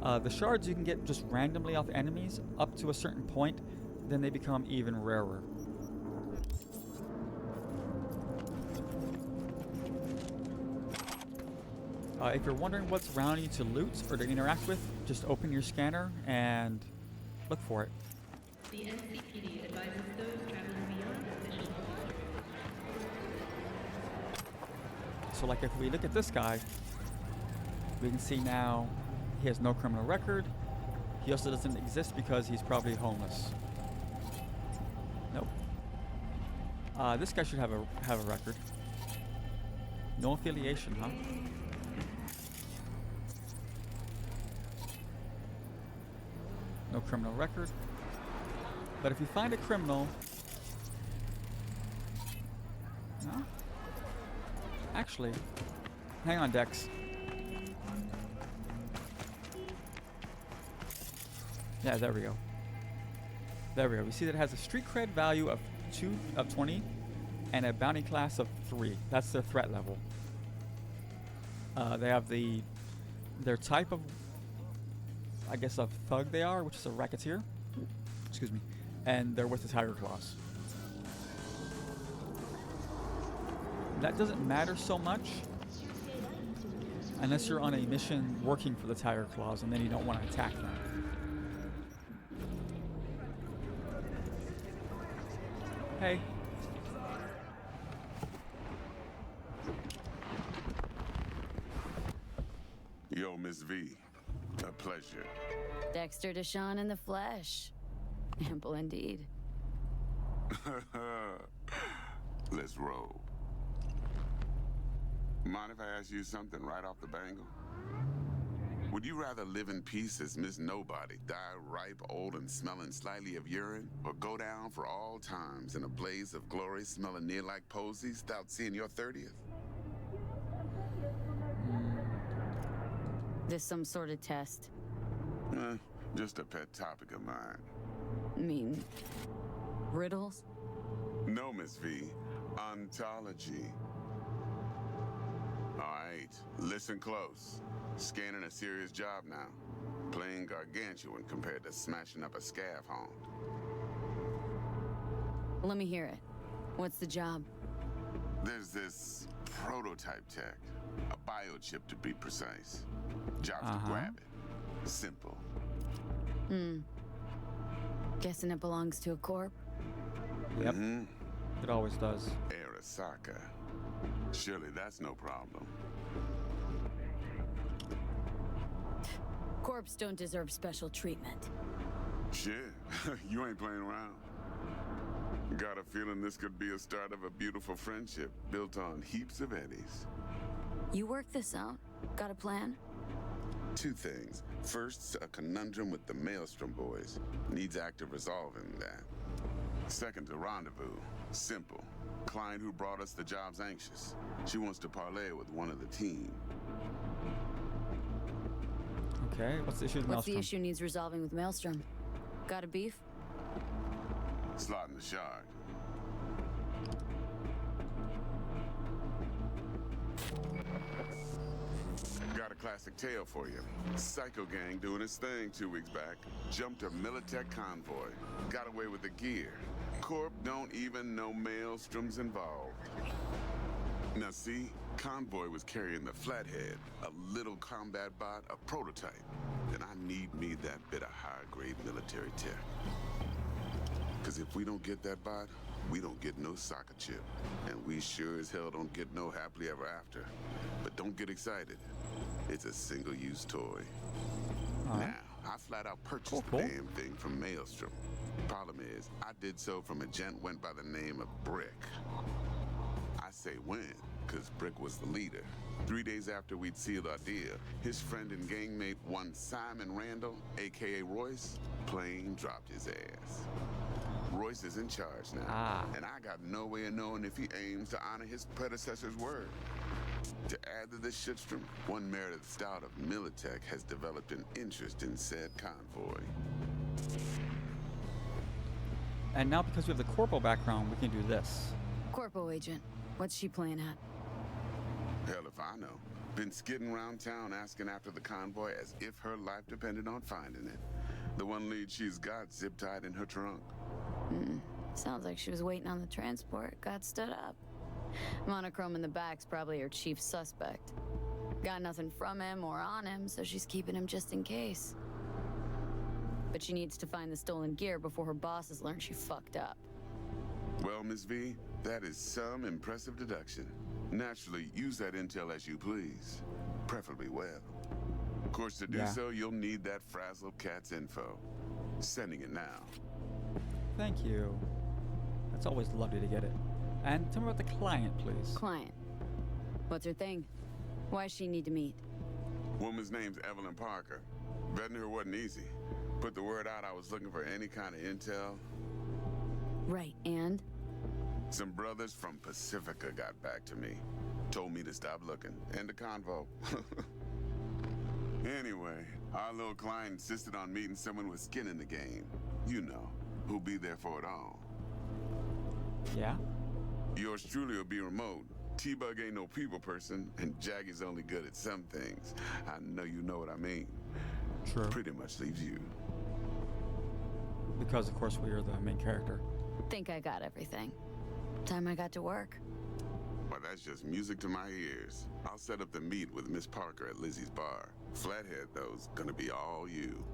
The shards you can get just randomly off enemies up to a certain point, then they become even rarer. If you're wondering what's around you to loot or to interact with, just open your scanner and look for it. The NCPD advises those traveling beyond official So like if we look at this guy, we can see now he has no criminal record. He also doesn't exist because he's probably homeless. Nope. This guy should have a record. No affiliation, huh? No criminal record. But if you find a criminal... No? Actually, hang on, Dex. Yeah, there we go. There we go. We see that it has a street cred value of 20 and a bounty class of 3. That's their threat level. They have their type of, I guess, of thug they are, which is a racketeer. Excuse me. And they're with the Tiger Claws. That doesn't matter so much unless you're on a mission working for the Tiger Claws, and then you don't want to attack them. Hey. Yo, Miss V. A pleasure. Dexter Deshawn in the flesh. Ample indeed. Let's roll. Mind if I ask you something right off the bangle? Would you rather live in peace as Miss Nobody, die ripe, old, and smelling slightly of urine, or go down for all times in a blaze of glory smelling near like posies without seeing your 30th? This some sort of test? Just a pet topic of mine. Mean riddles? No, Miss V. Ontology. All right. right, listen close. Scanning a serious job now. Playing gargantuan compared to smashing up a scav haunt. Let me hear it. What's the job? There's this prototype tech. A biochip to be precise. Job's to grab it. Simple. Guessing it belongs to a corp? Yep. It always does. Arasaka. Surely that's no problem. Corps don't deserve special treatment. Shit, you ain't playing around. Got a feeling this could be a start of a beautiful friendship built on heaps of eddies. You work this out? Got a plan? Two things. First, a conundrum with the Maelstrom boys. Needs active resolving that. Second, a rendezvous. Simple. Client who brought us the job's anxious. She wants to parlay with one of the team. Okay, what's the issue with What's Maelstrom? the issue needs resolving with Maelstrom? Got a beef? Slot in the shard. Got a classic tale for you. Psycho gang doing its thing 2 weeks back. Jumped a Militech convoy. Got away with the gear. Corp don't even know Maelstrom's involved. Now see, convoy was carrying the Flathead, a little combat bot, a prototype. And I need me that bit of high-grade military tech. Cause if we don't get that bot, we don't get no soccer chip. And we sure as hell don't get no happily ever after. But don't get excited. It's a single-use toy. Now, I flat out purchased the damn thing from Maelstrom. Problem is, I did so from a gent went by the name of Brick. I say when, cause Brick was the leader. 3 days after we'd sealed our deal, his friend and gangmate, one Simon Randall, aka Royce, plain dropped his ass. Royce is in charge now, and I got no way of knowing if he aims to honor his predecessor's word. To add to this shitstrom, one Meredith Stout of Militech has developed an interest in said convoy. And now because we have the corporal background, we can do this. Corpo agent. What's she playing at? Hell if I know. Been skidding around town asking after the convoy as if her life depended on finding it. The one lead she's got zip-tied in her trunk. Sounds like she was waiting on the transport, got stood up. Monochrome in the back's probably her chief suspect. Got nothing from him or on him, so she's keeping him just in case. But she needs to find the stolen gear before her bosses learn she fucked up. Well, Miss V, that is some impressive deduction. Naturally, use that intel as you please. Preferably well. Of course, to do so, you'll need that frazzled cat's info. Sending it now. Thank you. It's always lovely to get it. And tell me about the client, please. Client. What's her thing? Why does she need to meet? Woman's name's Evelyn Parker. Vetting her wasn't easy. Put the word out I was looking for any kind of intel. Right, and? Some brothers from Pacifica got back to me. Told me to stop looking. End the convo. Anyway, our little client insisted on meeting someone with skin in the game. You know, who'll be there for it all. Yeah? Yours truly will be remote. T-Bug ain't no people person, and Jaggy's only good at some things. I know you know what I mean. True. Pretty much leaves you. Because, of course, we are the main character. Think I got everything. Time I got to work. Well, that's just music to my ears. I'll set up the meet with Miss Parker at Lizzie's bar. Flathead, though's gonna be all you.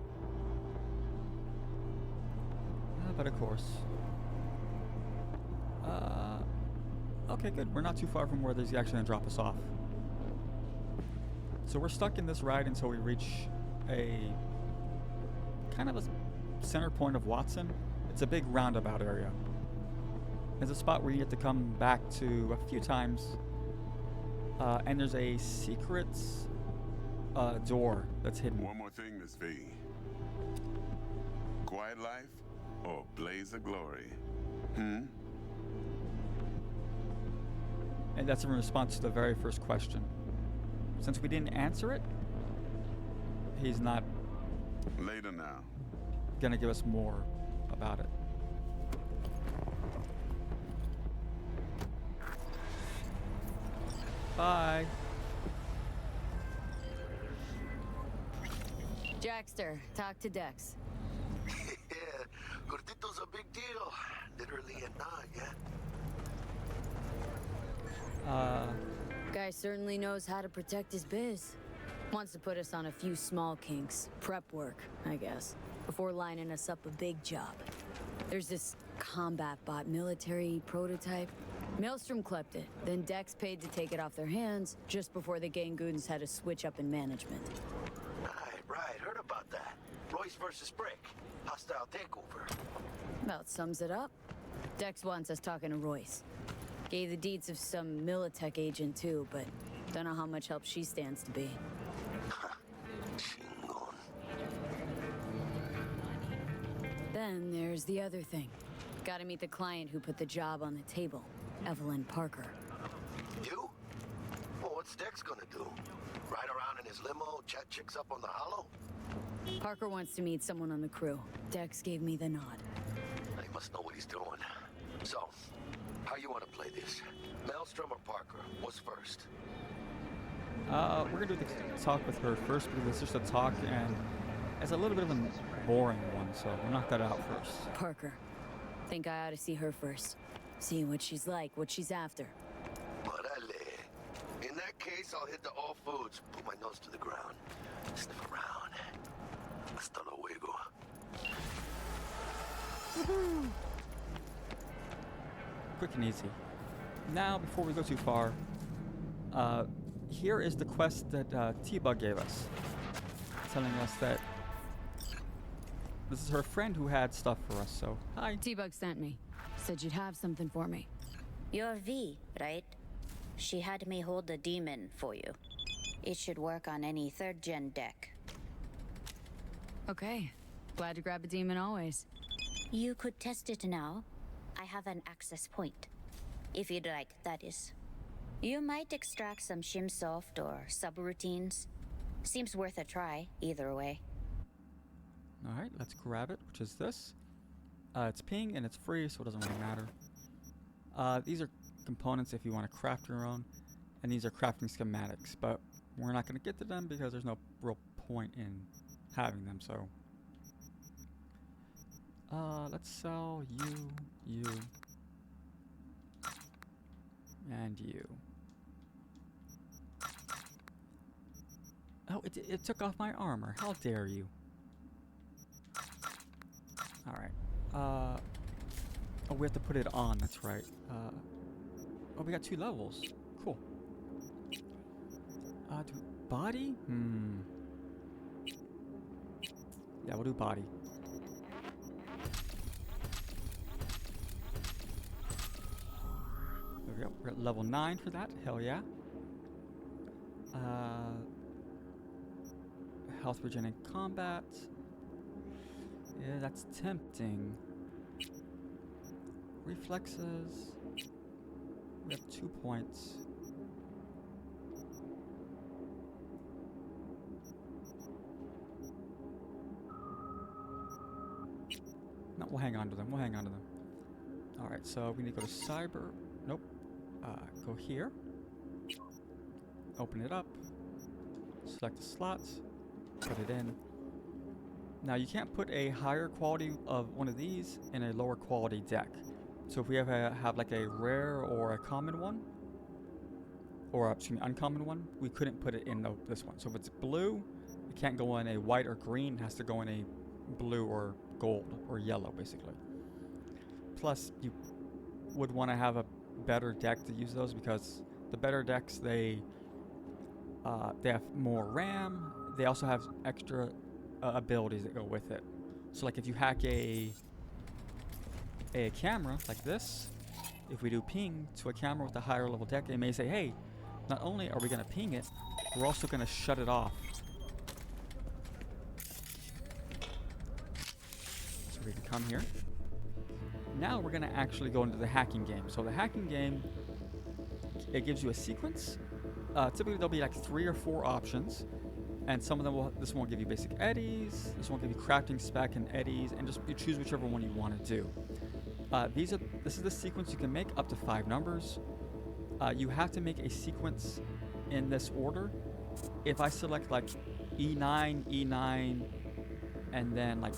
But of course. Okay, good. We're not too far from where he's actually gonna drop us off. So we're stuck in this ride until we reach a kind of a center point of Watson. It's a big roundabout area. There's a spot where you get to come back to a few times, and there's a secret door that's hidden. One more thing, Miss V. Quiet life or blaze of glory? And that's in response to the very first question. Since we didn't answer it, he's not later now gonna give us more about it. Bye. Jackster, talk to Dex. Yeah, Gordito's a big deal. Literally and not, yeah? Guy certainly knows how to protect his biz. Wants to put us on a few small kinks. Prep work, I guess. Before lining us up a big job. There's this combat bot military prototype. Maelstrom clept it. Then Dex paid to take it off their hands just before the Gangoons had a switch up in management. Right. Heard about that. Royce versus Brick. Hostile takeover. About sums it up. Dex wants us talking to Royce. Gave the deeds of some Militech agent too, but don't know how much help she stands to be. Then there's the other thing. Gotta meet the client who put the job on the table, Evelyn Parker. You? Well, what's Dex gonna do? Ride around in his limo, chat chicks up on the hollow? Parker wants to meet someone on the crew. Dex gave me the nod. He must know what he's doing. So, how you want to play this? Maelstrom or Parker? What's first? We're gonna do the talk with her first because it's just a talk and it's a little bit of a boring one, so we'll knock that out first. Parker. Think I ought to see her first. See what she's like, what she's after. Orale. In that case, I'll hit the all foods, put my nose to the ground, sniff around. Hasta luego. Quick and easy. Now, before we go too far, here is the quest that T-Bug gave us, telling us that this is her friend who had stuff for us, so hi. T-Bug sent me. Said you'd have something for me. You're V, right? She had me hold the demon for you. It should work on any 3rd-gen deck. Okay. Glad to grab a demon always. You could test it now. I have an access point. If you'd like, that is. You might extract some shimsoft or subroutines. Seems worth a try, either way. Alright, let's grab it, which is this. It's ping and it's free, so it doesn't really matter. These are components if you want to craft your own, and these are crafting schematics, but we're not going to get to them because there's no real point in having them, so. Let's sell you, and you. Oh, it took off my armor. How dare you? Alright. Oh, we have to put it on. That's right. Oh, we got 2 levels. Cool. Do body? Yeah, we'll do body. There we go. We're at level 9 for that. Hell yeah. Health regen in combat. Yeah, that's tempting. Reflexes. We have 2 points. No, we'll hang on to them. We'll hang on to them. Alright, so we need to go to cyber. Nope. Go here. Open it up. Select the slots. Put it in. Now you can't put a higher quality of one of these in a lower quality deck. So if we have like a rare or a common one, or excuse me, uncommon one, we couldn't put it in this one. So if it's blue, it can't go in a white or green. It has to go in a blue or gold or yellow, basically. Plus, you would want to have a better deck to use those because the better decks they have more RAM. They also have extra abilities that go with it. So like if you hack a camera like this, if we do ping to a camera with a higher level deck, it may say, hey, not only are we going to ping it, we're also going to shut it off. So we can come here. Now we're going to actually go into the hacking game. So the hacking game, it gives you a sequence. Typically there'll be like 3 or 4 options. And some of them will, this one will give you basic eddies, this one will give you crafting spec and eddies, and just you choose whichever one you want to do. This is the sequence you can make up to 5 numbers. You have to make a sequence in this order. If I select like E9, E9, and then like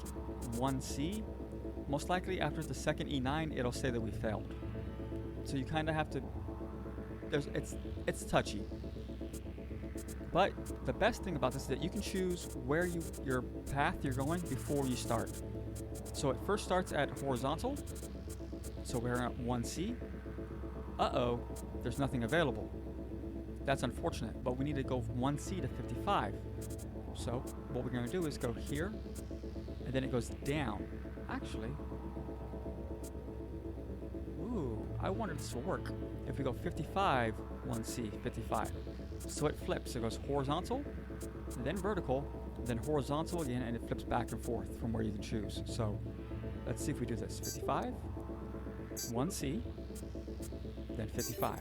1C, most likely after the second E9, it'll say that we failed. So you kind of have to. It's touchy. But the best thing about this is that you can choose where your path you're going before you start. So it first starts at horizontal. So we're at 1C. Uh-oh, there's nothing available. That's unfortunate, but we need to go 1C to 55. So what we're going to do is go here, and then it goes down. Actually, ooh, I wanted this to work. If we go 55, 1C, 55. So it flips. It goes horizontal, then vertical, then horizontal again, and it flips back and forth from where you can choose. So let's see if we do this. 55, 1C, then 55.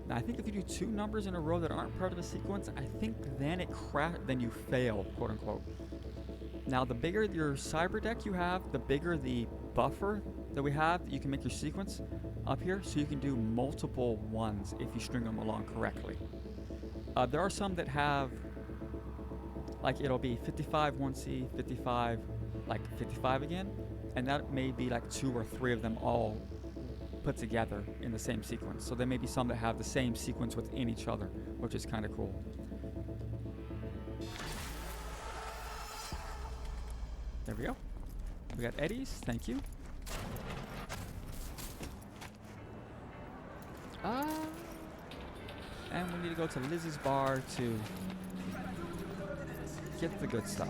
Now I think if you do two numbers in a row that aren't part of the sequence, I think then then you fail, quote unquote. Now the bigger your cyber deck you have, the bigger the buffer that we have that you can make your sequence up here, so you can do multiple ones if you string them along correctly. There are some that have, like it'll be 55 1C, 55, like 55 again, and that may be like 2 or 3 of them all put together in the same sequence. So there may be some that have the same sequence within each other, which is kind of cool. There we go. We got eddies, thank you. And we need to go to Lizzie's bar to get the good stuff.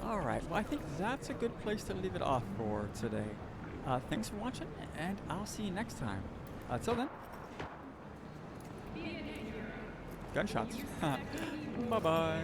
Alright, well I think that's a good place to leave it off for today. Thanks for watching, and I'll see you next time. Till then. Gunshots. Bye-bye.